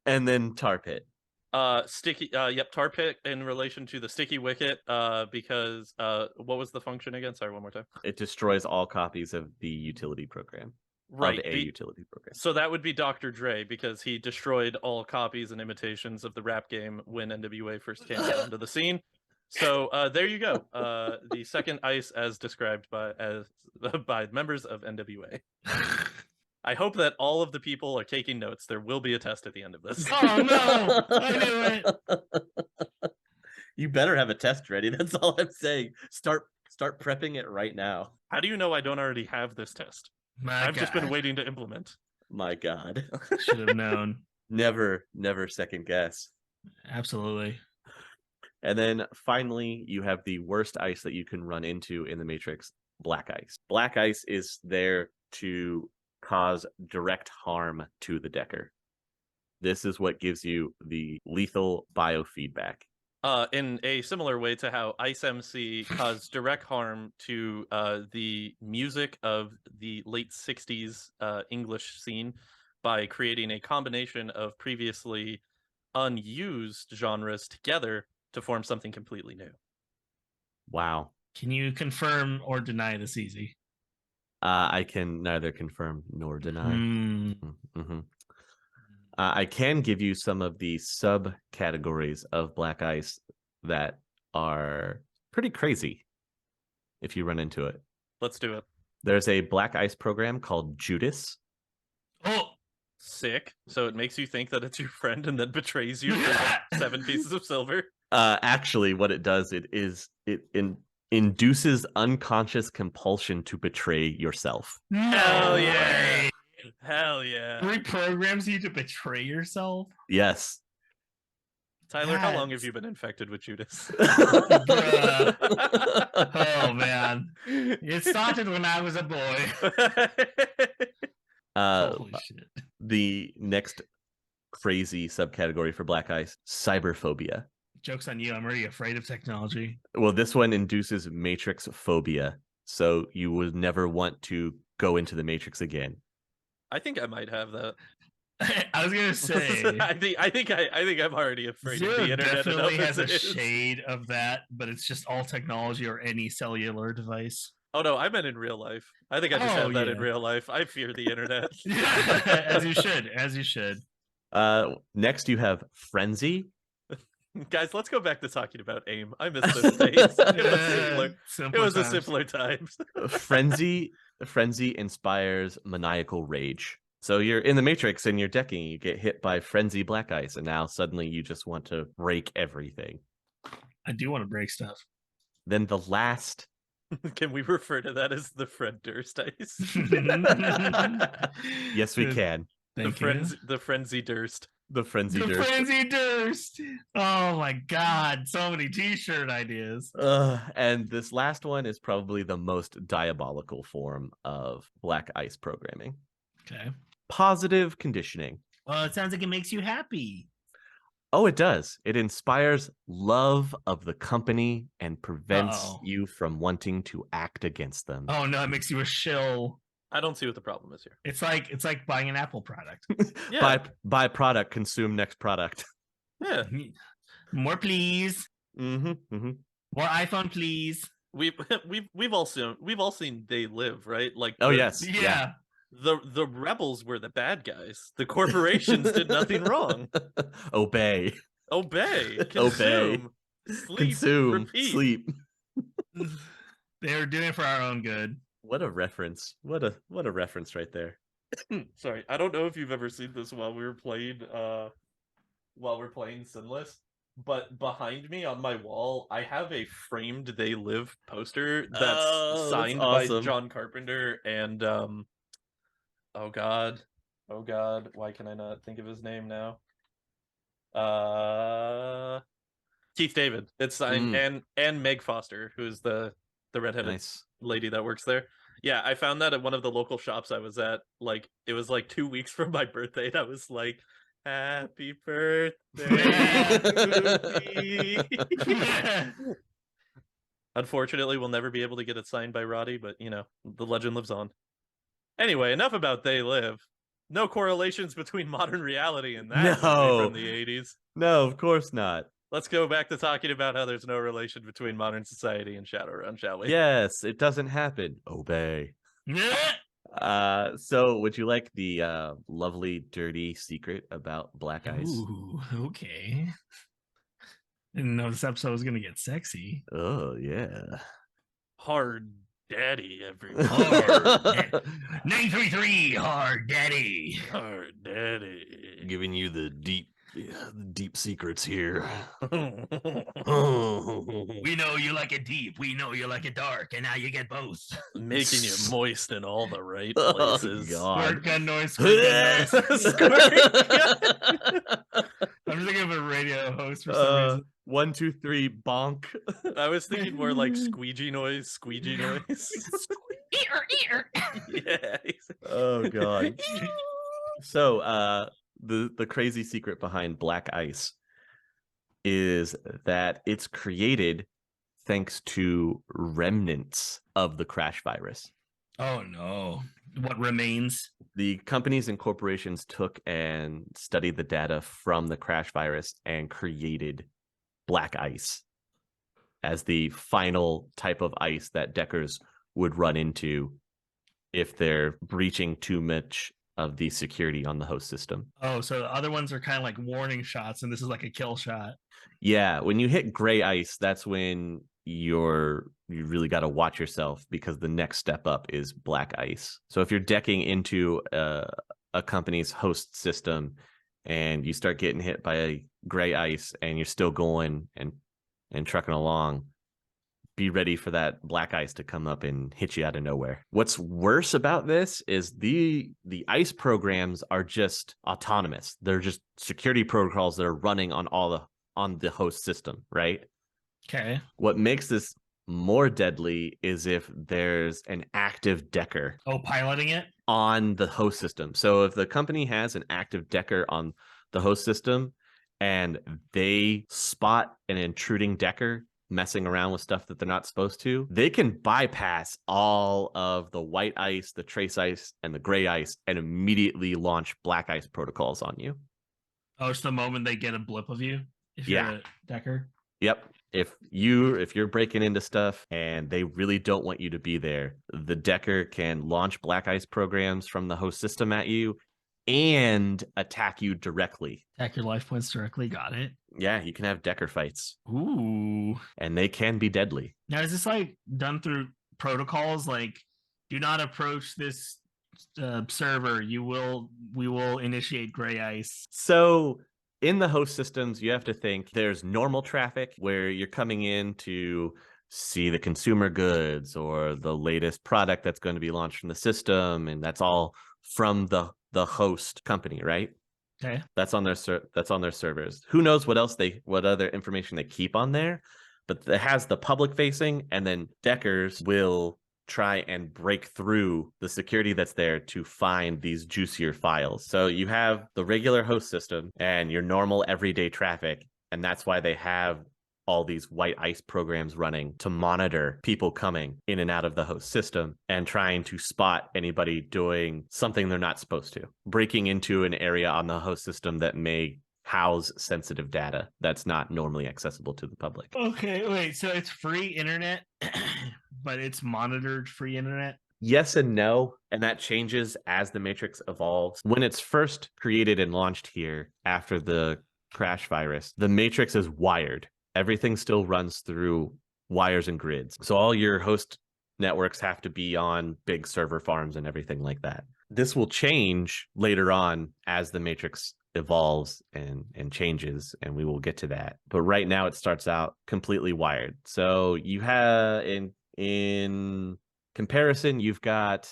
Speaker 2: And then Tar Pit.
Speaker 3: Tar Pit in relation to the Sticky Wicket, because what was the function again? Sorry, one more time.
Speaker 2: It destroys all copies of the utility program.
Speaker 3: Right,
Speaker 2: utility program.
Speaker 3: So that would be Dr. Dre because he destroyed all copies and imitations of the rap game when NWA first came onto the scene. So there you go. The second ice as described by members of NWA. I hope that all of the people are taking notes. There will be a test at the end of this.
Speaker 4: Oh no! I knew it.
Speaker 2: You better have a test ready. That's all I'm saying. Start prepping it right now.
Speaker 3: How do you know I don't already have this test? I've just been waiting to implement.
Speaker 2: My God.
Speaker 4: Should have known.
Speaker 2: Never second guess.
Speaker 4: Absolutely.
Speaker 2: And then finally, you have the worst ice that you can run into in the Matrix, Black Ice. Black Ice is there to cause direct harm to the decker. This is what gives you the lethal biofeedback.
Speaker 3: In a similar way to how Ice MC caused direct harm to the music of the late 60s English scene by creating a combination of previously unused genres together to form something completely new.
Speaker 2: Wow.
Speaker 4: Can you confirm or deny this easy?
Speaker 2: I can neither confirm nor deny.
Speaker 4: Mm.
Speaker 2: I can give you some of the subcategories of black ice that are pretty crazy if you run into it.
Speaker 3: Let's do it.
Speaker 2: There's a black ice program called Judas.
Speaker 4: Oh,
Speaker 3: Sick. So it makes you think that it's your friend and then betrays you for like 7 pieces of silver.
Speaker 2: Actually, what it does, it induces unconscious compulsion to betray yourself.
Speaker 4: no
Speaker 3: Hell yeah.
Speaker 4: way.
Speaker 3: Hell yeah.
Speaker 4: Reprograms you to betray yourself?
Speaker 2: Yes.
Speaker 3: Tyler, how long have you been infected with Judas?
Speaker 4: Bruh. Oh, man. It started when I was a boy. Holy shit.
Speaker 2: The next crazy subcategory for black ice, cyberphobia.
Speaker 4: Joke's on you. I'm already afraid of technology.
Speaker 2: Well, this one induces matrix phobia. So you would never want to go into the matrix again.
Speaker 3: I think I might have that.
Speaker 4: I was gonna say
Speaker 3: I think I'm already afraid of the
Speaker 4: Zero
Speaker 3: internet.
Speaker 4: definitely
Speaker 3: enough
Speaker 4: has a
Speaker 3: as it is.
Speaker 4: shade of that, but it's just all technology or any cellular device.
Speaker 3: Oh no, I meant in real life. I think I just have that in
Speaker 4: yeah.
Speaker 3: real life. I fear the internet.
Speaker 4: As you should, as you should.
Speaker 2: Next you have frenzy.
Speaker 3: Guys, let's go back to talking about AIM. I miss those days. It was a simpler times.
Speaker 2: Frenzy inspires maniacal rage. So you're in the Matrix and you're decking, you get hit by frenzy black ice, and now suddenly you just want to break everything.
Speaker 4: I do want to break stuff.
Speaker 2: Then the last.
Speaker 3: Can we refer to that as the Fred Durst ice?
Speaker 2: Yes, we can.
Speaker 3: The frenzy Durst.
Speaker 2: The frenzy
Speaker 4: the
Speaker 2: Durst.
Speaker 4: Frenzy Durst. Oh my god, so many t-shirt ideas.
Speaker 2: And this last one is probably the most diabolical form of black ice programming.
Speaker 4: Okay.
Speaker 2: Positive conditioning.
Speaker 4: Well, it sounds like it makes you happy.
Speaker 2: Oh, it does. It inspires love of the company and prevents you from wanting to act against them.
Speaker 4: Oh no, it makes you a shill.
Speaker 3: I don't see what the problem is here.
Speaker 4: It's like buying an Apple product.
Speaker 2: Yeah. Buy product, consume next product.
Speaker 3: Yeah.
Speaker 4: More please.
Speaker 2: More
Speaker 4: iPhone, please.
Speaker 3: We've all seen They Live, right? Like
Speaker 2: yes.
Speaker 4: Yeah.
Speaker 3: The rebels were the bad guys. The corporations did nothing wrong.
Speaker 2: Obey.
Speaker 3: Consume. Sleep.
Speaker 2: Consume.
Speaker 3: Repeat.
Speaker 2: Sleep.
Speaker 4: They're doing it for our own good.
Speaker 2: What a reference. What a reference right there.
Speaker 3: Sorry, I don't know if you've ever seen this while we're playing Sinless, but behind me on my wall, I have a framed They Live poster that's signed by John Carpenter and oh god, why can I not think of his name now? Keith David. It's signed and Meg Foster, who's the redheaded lady that works there. Yeah, I found that at one of the local shops I was at. Like, it was like 2 weeks from my birthday, and I was like, "Happy birthday to me." Unfortunately, we'll never be able to get it signed by Roddy, but you know, the legend lives on. Anyway, enough about They Live. No correlations between modern reality and that movie from the 80s.
Speaker 2: No, of course not.
Speaker 3: Let's go back to talking about how there's no relation between modern society and Shadowrun, shall we?
Speaker 2: Yes, it doesn't happen. Obey. So would you like the lovely, dirty secret about black ice?
Speaker 4: Ooh, okay. Didn't know this episode was gonna get sexy.
Speaker 2: Oh, yeah.
Speaker 3: Hard daddy, everyone.
Speaker 4: 933 Hard Daddy.
Speaker 3: Hard daddy.
Speaker 2: Giving you the deep secrets here.
Speaker 4: We know you like it deep. We know you like it dark. And now you get both.
Speaker 3: Making you moist in all the right places.
Speaker 2: Oh, God.
Speaker 4: Squirt gun noise. Squirt gun noise.
Speaker 3: Squirt gun.
Speaker 4: I'm just thinking of a radio host for some reason.
Speaker 2: 1, 2, 3, bonk.
Speaker 3: I was thinking more like squeegee noise. Yeah.
Speaker 2: Oh, God. So, the crazy secret behind black ice is that it's created thanks to remnants of the crash virus.
Speaker 4: Oh no. What remains?
Speaker 2: The companies and corporations took and studied the data from the crash virus and created black ice. as the final type of ice that deckers would run into if they're breaching too much of the security on the host system.
Speaker 4: Oh, so the other ones are kind of like warning shots, and this is like a kill shot.
Speaker 2: Yeah, when you hit gray ice, that's when you really got to watch yourself, because the next step up is black ice. So if you're decking into a company's host system and you start getting hit by a gray ice and you're still going and trucking along, be ready for that black ice to come up and hit you out of nowhere. What's worse about this is the ice programs are just autonomous. They're just security protocols that are running on the host system, right?
Speaker 4: Okay.
Speaker 2: What makes this more deadly is if there's an active decker.
Speaker 4: Oh, piloting it?
Speaker 2: On the host system. So if the company has an active decker on the host system and they spot an intruding decker messing around with stuff that they're not supposed to, they can bypass all of the white ice, the trace ice, and the gray ice and immediately launch black ice protocols on you.
Speaker 4: Oh, it's the moment they get a blip of you if you're a decker?
Speaker 2: Yep. If you're breaking into stuff and they really don't want you to be there, the decker can launch black ice programs from the host system at you and attack you directly.
Speaker 4: Attack your life points directly. Got it.
Speaker 2: Yeah, you can have decker fights.
Speaker 4: Ooh.
Speaker 2: And they can be deadly.
Speaker 4: Now, is this like done through protocols? Like, do not approach this server. We will initiate gray ice.
Speaker 2: So in the host systems, you have to think there's normal traffic where you're coming in to see the consumer goods or the latest product that's going to be launched from the system, and that's all from the host company, right?
Speaker 4: Okay.
Speaker 2: That's on their servers. Who knows what other information they keep on there, but it has the public facing, and then deckers will try and break through the security that's there to find these juicier files. So you have the regular host system and your normal everyday traffic, and that's why they have all these white ice programs running to monitor people coming in and out of the host system and trying to spot anybody doing something they're not supposed to, breaking into an area on the host system that may house sensitive data that's not normally accessible to the public.
Speaker 4: Okay, wait, so it's free internet, but it's monitored free internet?
Speaker 2: Yes and no, and that changes as the Matrix evolves. When it's first created and launched here after the crash virus, the Matrix is wired. Everything still runs through wires and grids. So all your host networks have to be on big server farms and everything like that. This will change later on as the Matrix evolves and changes, and we will get to that. But right now it starts out completely wired. So you have in comparison, you've got,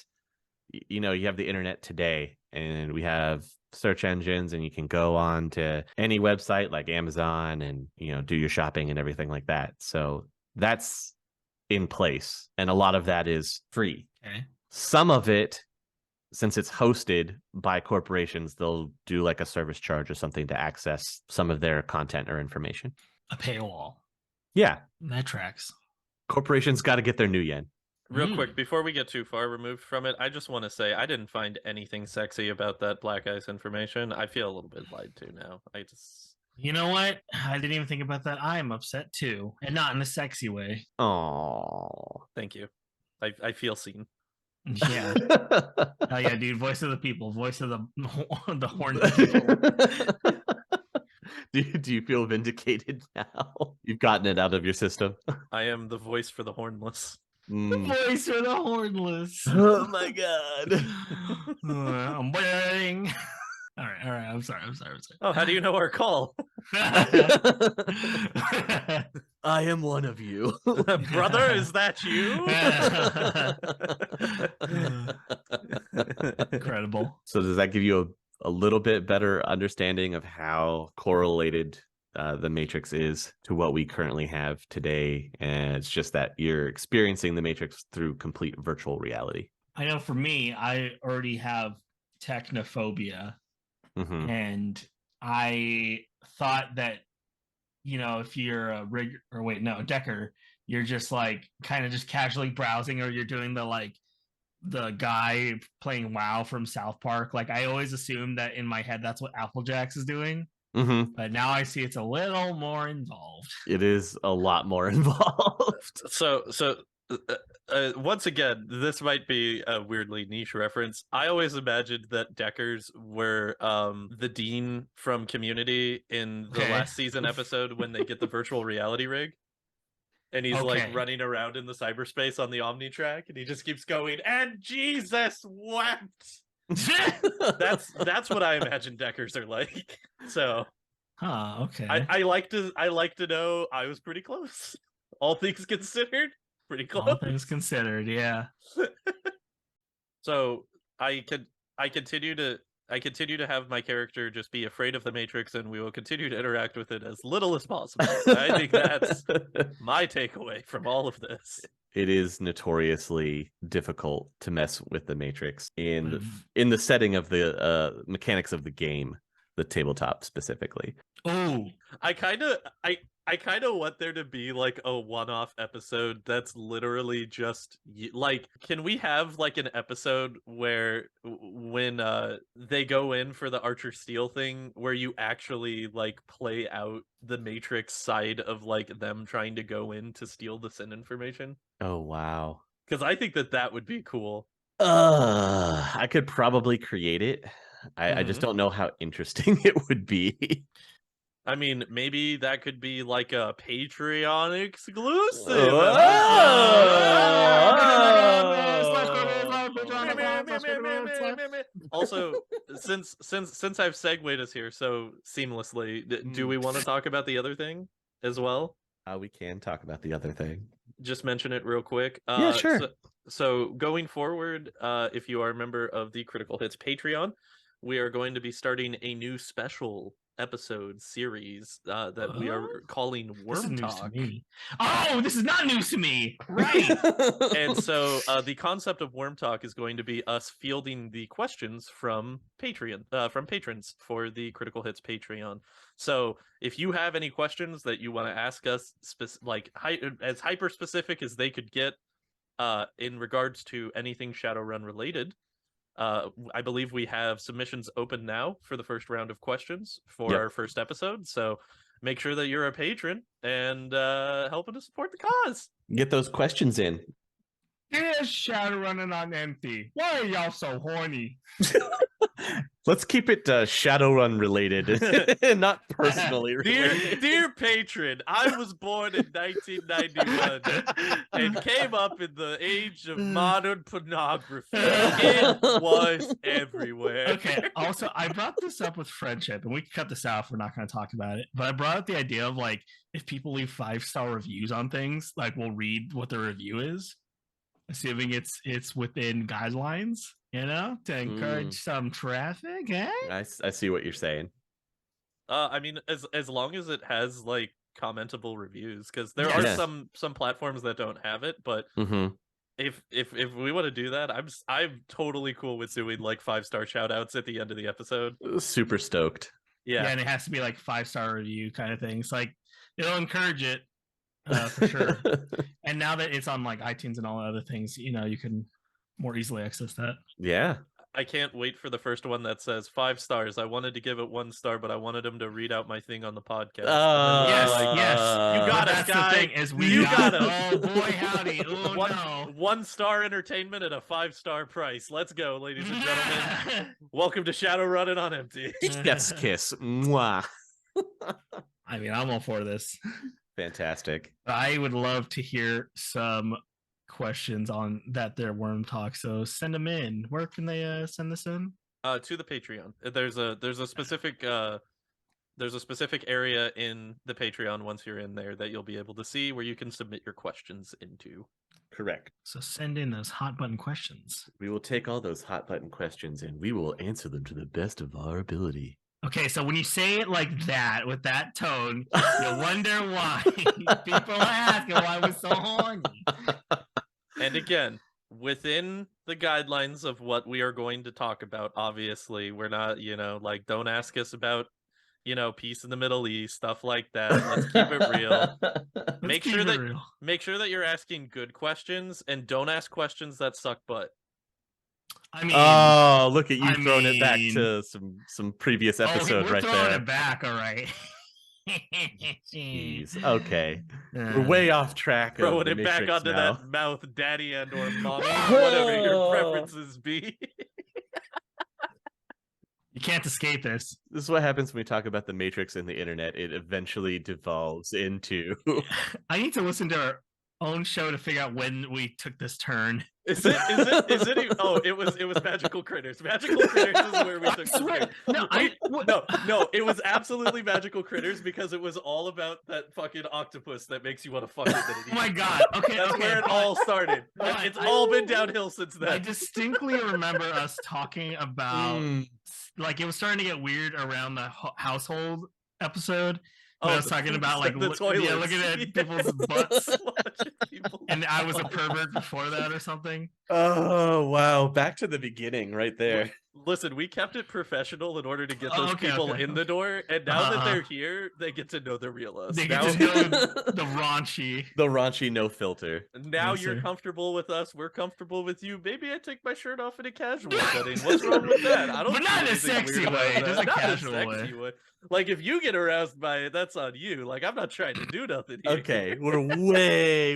Speaker 2: you have the internet today, and we have search engines, and you can go on to any website like Amazon and do your shopping and everything like that. So that's in place, and a lot of that is free.
Speaker 4: Okay.
Speaker 2: Some of it, since it's hosted by corporations, they'll do like a service charge or something to access some of their content or information.
Speaker 4: A paywall.
Speaker 2: Yeah.
Speaker 4: That tracks.
Speaker 2: Corporations got to get their new yen.
Speaker 3: Real quick, before we get too far removed from it, I just want to say I didn't find anything sexy about that black ice information. I feel a little bit lied to now.
Speaker 4: You know what? I didn't even think about that. I am upset too, and not in a sexy way.
Speaker 2: Oh,
Speaker 3: thank you. I feel seen.
Speaker 4: Yeah. Oh yeah, dude. Voice of the people. Voice of the horned people.
Speaker 2: Do you feel vindicated now? You've gotten it out of your system.
Speaker 3: I am the voice for the hornless.
Speaker 4: The voice for the hornless.
Speaker 2: Oh my god.
Speaker 4: I'm waiting. All right. I'm sorry.
Speaker 3: Oh, how do you know our call?
Speaker 2: I am one of you.
Speaker 3: Brother, is that you?
Speaker 4: Incredible.
Speaker 2: So does that give you a little bit better understanding of how correlated the Matrix is to what we currently have today? And it's just that you're experiencing the Matrix through complete virtual reality.
Speaker 4: I know for me, I already have technophobia.
Speaker 2: Mm-hmm.
Speaker 4: And I thought that, if you're a decker, you're just like kind of just casually browsing, or you're doing the guy playing WoW from South Park. Like I always assumed that in my head, that's what Applejacks is doing.
Speaker 2: Mm-hmm.
Speaker 4: But now I see it's a little more involved.
Speaker 2: It is a lot more involved.
Speaker 3: So once again, this might be a weirdly niche reference. I always imagined that Deckers were the dean from Community in the last season episode when they get the virtual reality rig. And he's like running around in the cyberspace on the Omni track, and he just keeps going, and Jesus wept. That's what I imagine Deckers are like. So
Speaker 4: okay.
Speaker 3: I like to know I was pretty close. All things considered, pretty close.
Speaker 4: All things considered, yeah.
Speaker 3: So I continue to have my character just be afraid of the Matrix, and we will continue to interact with it as little as possible. I think that's my takeaway from all of this.
Speaker 2: It is notoriously difficult to mess with the Matrix in the setting of the mechanics of the game, the tabletop specifically.
Speaker 4: Oh,
Speaker 3: I kind of want there to be like a one-off episode that's literally just like, can we have like an episode where when they go in for the Archer Steel thing, where you actually like play out the Matrix side of like them trying to go in to steal the SIN information?
Speaker 2: Oh wow.
Speaker 3: Because I think that would be cool.
Speaker 2: I could probably create it. I just don't know how interesting it would be.
Speaker 3: I mean, maybe that could be like a Patreon exclusive. Also, since I've segued us here so seamlessly, do we want to talk about the other thing as well?
Speaker 2: We can talk about the other thing.
Speaker 3: Just mention it real quick.
Speaker 2: Yeah, sure.
Speaker 3: So going forward, if you are a member of the Critical Hits Patreon, we are going to be starting a new special episode series that we are calling Worm Talk.
Speaker 4: Oh, this is not news to me. Right.
Speaker 3: And so the concept of Worm Talk is going to be us fielding the questions from patrons for the Critical Hits Patreon. So if you have any questions that you want to ask us, as hyper specific as they could get in regards to anything Shadowrun related, I believe we have submissions open now for the first round of questions for our first episode. So make sure that you're a patron and helping to support the cause.
Speaker 2: Get those questions in.
Speaker 4: Here's Shadowrunning on empty. Why are y'all so horny?
Speaker 2: Let's keep it Shadowrun related, not personally related.
Speaker 3: Dear patron, I was born in 1991 and came up in the age of modern pornography. It was everywhere.
Speaker 4: Okay, also, I brought this up with friendship, and we can cut this out if we're not going to talk about it, but I brought up the idea of, like, if people leave 5-star reviews on things, like, we'll read what the review is, assuming it's within guidelines. You know, to encourage some traffic, eh?
Speaker 2: I see what you're saying.
Speaker 3: I mean, as long as it has like commentable reviews, because there are some platforms that don't have it. But if we want to do that, I'm totally cool with doing like 5-star shout outs at the end of the episode.
Speaker 2: Super stoked.
Speaker 4: Yeah, and it has to be like 5-star review kind of thing. It's like it'll encourage it for sure. And now that it's on like iTunes and all other things, you know, you can more easily access that.
Speaker 2: Yeah.
Speaker 3: I can't wait for the first one that says 5 stars. I wanted to give it 1 star, but I wanted him to read out my thing on the podcast.
Speaker 4: Yes.
Speaker 3: You got us, guy.
Speaker 4: The thing is we got us. Oh boy, howdy. Oh no.
Speaker 3: 1-star entertainment at a 5-star price. Let's go, ladies and gentlemen. Welcome to Shadowrunning on Empty.
Speaker 2: Chef's kiss. Mwah.
Speaker 4: I mean, I'm all for this.
Speaker 2: Fantastic.
Speaker 4: I would love to hear some questions on that their Worm Talk, so send them in. Where can they send this in?
Speaker 3: To the Patreon. There's a specific area in the Patreon once you're in there that you'll be able to see where you can submit your questions into.
Speaker 2: Correct.
Speaker 4: So send in those hot button questions.
Speaker 2: We will take all those hot button questions and we will answer them to the best of our ability.
Speaker 4: Okay, so when you say it like that, with that tone, you'll wonder why people are asking why we're so horny.
Speaker 3: And again, within the guidelines of what we are going to talk about, obviously, we're not, like, don't ask us about, peace in the Middle East, stuff like that. Let's keep it real. Make sure that you're asking good questions and don't ask questions that suck butt.
Speaker 4: I mean,
Speaker 2: oh, look at you
Speaker 4: I
Speaker 2: throwing it back
Speaker 4: mean-
Speaker 2: to some previous episode
Speaker 4: we're
Speaker 2: right
Speaker 4: throwing
Speaker 2: there.
Speaker 4: it back, all right.
Speaker 2: Jeez. Okay. We're way off track of
Speaker 3: Throwing
Speaker 2: the
Speaker 3: it back
Speaker 2: Matrix
Speaker 3: onto
Speaker 2: now.
Speaker 3: that mouth, daddy and or mommy, whatever your preferences be.
Speaker 4: You can't escape this.
Speaker 2: This is what happens when we talk about the Matrix and the internet. It eventually devolves into
Speaker 4: I need to listen to our own show to figure out when we took this turn.
Speaker 3: Is it? Oh, it was Magical Critters. Magical Critters is where we took the No, it was absolutely Magical Critters because it was all about that fucking octopus that makes you want to fuck with it.
Speaker 4: Oh my god. Okay,
Speaker 3: That's where it all started. It's all been downhill since then.
Speaker 4: I distinctly remember us talking about like it was starting to get weird around the household episode. When I was talking about like looking at people's butts, and I was a pervert before that or something.
Speaker 2: Oh wow, back to the beginning right there.
Speaker 3: Listen, we kept it professional in order to get those people in the door, and now that they're here, they get to know the real us.
Speaker 4: They get to know the raunchy,
Speaker 2: no filter.
Speaker 3: Now you're comfortable with us, we're comfortable with you. Maybe I take my shirt off in a casual setting. What's wrong with that? I don't.
Speaker 4: But not in a sexy way. Just a casual way.
Speaker 3: Like if you get aroused by it, that's on you. Like I'm not trying to do nothing here.
Speaker 2: Okay, we're way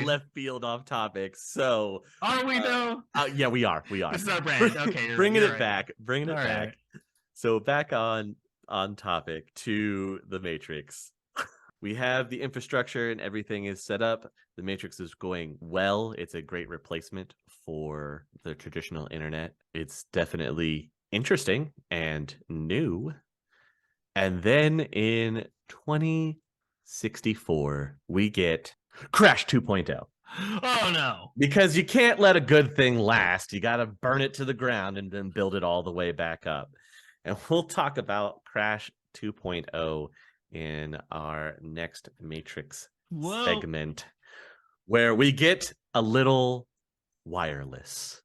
Speaker 2: left field off topic. So
Speaker 4: are we though?
Speaker 2: Yeah, we are.
Speaker 4: This is our brand. Okay,
Speaker 2: bringing it back. Bringing it
Speaker 4: All
Speaker 2: back.
Speaker 4: right.
Speaker 2: So back on topic to the Matrix. We have the infrastructure and everything is set up. The Matrix is going well. It's a great replacement for the traditional internet. It's definitely interesting and new. And then in 2064, we get Crash 2.0.
Speaker 4: Oh no.
Speaker 2: Because you can't let a good thing last. You got to burn it to the ground and then build it all the way back up. And we'll talk about Crash 2.0 in our next Matrix segment, where we get a little wireless.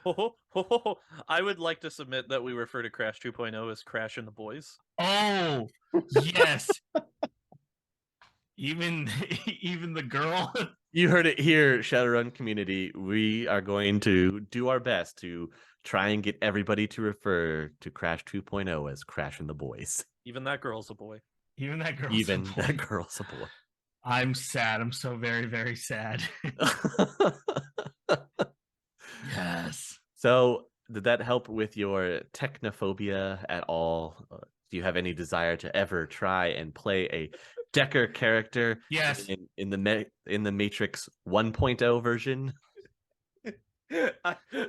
Speaker 3: I would like to submit that we refer to Crash 2.0 as Crash and the Boys.
Speaker 4: Oh, yes. Even the girl.
Speaker 2: You heard it here, Shadowrun community. We are going to do our best to try and get everybody to refer to Crash 2.0 as Crash and the Boys.
Speaker 3: Even that girl's a boy.
Speaker 4: Even that girl's
Speaker 2: a boy.
Speaker 4: I'm sad. I'm so very, very sad. Yes.
Speaker 2: So, did that help with your technophobia at all? Do you have any desire to ever try and play a Decker character?
Speaker 4: Yes.
Speaker 2: In the Matrix 1.0 version?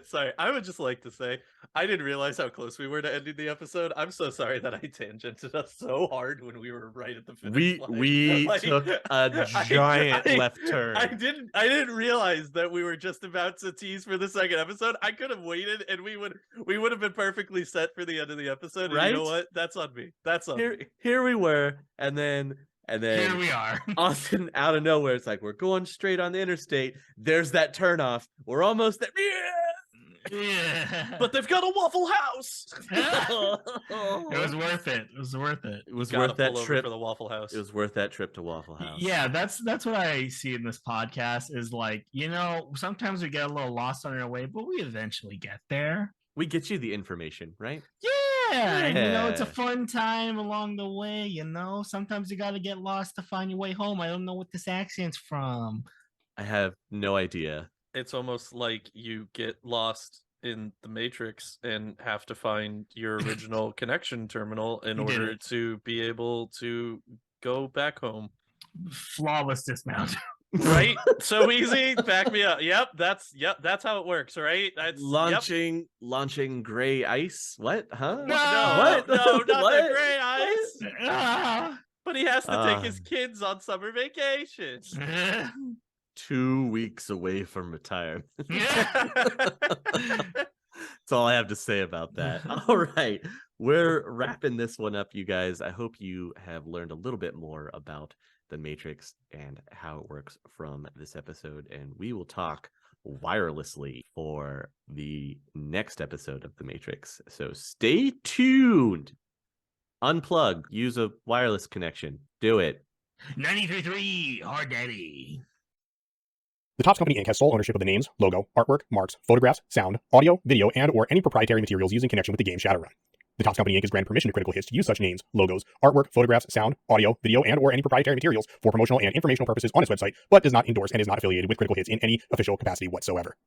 Speaker 3: Sorry, I would just like to say I didn't realize how close we were to ending the episode. I'm so sorry that I tangented us so hard when we were right at the finish line.
Speaker 2: We took a giant left turn.
Speaker 3: I didn't realize that we were just about to tease for the second episode. I could have waited and we would have been perfectly set for the end of the episode. Right? And you know what? That's on me. That's on me.
Speaker 2: Here we were, and then
Speaker 4: here we are.
Speaker 2: Austin, out of nowhere, it's like we're going straight on the interstate. There's that turnoff. We're almost there.
Speaker 4: Yeah.
Speaker 3: But they've got a Waffle House.
Speaker 4: It was worth it. It was worth it.
Speaker 2: It was worth that trip
Speaker 3: for the Waffle House.
Speaker 2: It was worth that trip to Waffle House.
Speaker 4: Yeah, that's what I see in this podcast is like, sometimes we get a little lost on our way, but we eventually get there.
Speaker 2: We get you the information, right?
Speaker 4: Yeah, and it's a fun time along the way, Sometimes you gotta get lost to find your way home. I don't know what this accent's from.
Speaker 2: I have no idea.
Speaker 3: It's almost like you get lost in the Matrix and have to find your original connection terminal in order to be able to go back home.
Speaker 4: Flawless dismount.
Speaker 3: Right? So easy. Back me up. Yep, that's how it works, right? That's
Speaker 2: launching gray ice. What? Huh?
Speaker 3: No, not the gray ice. But he has to take his
Speaker 2: Ah.
Speaker 3: kids on summer vacation.
Speaker 2: 2 weeks away from retirement. That's all I have to say about that. All right. We're wrapping this one up, you guys. I hope you have learned a little bit more about the Matrix and how it works from this episode. And we will talk wirelessly for the next episode of the Matrix. So stay tuned. Unplug. Use a wireless connection. Do it.
Speaker 4: 93.3 Hard Daddy.
Speaker 1: The Topps Company Inc. has sole ownership of the names, logo, artwork, marks, photographs, sound, audio, video, and or any proprietary materials used in connection with the game Shadowrun. The Topps Company Inc. has granted permission to Critical Hits to use such names, logos, artwork, photographs, sound, audio, video, and or any proprietary materials for promotional and informational purposes on its website, but does not endorse and is not affiliated with Critical Hits in any official capacity whatsoever.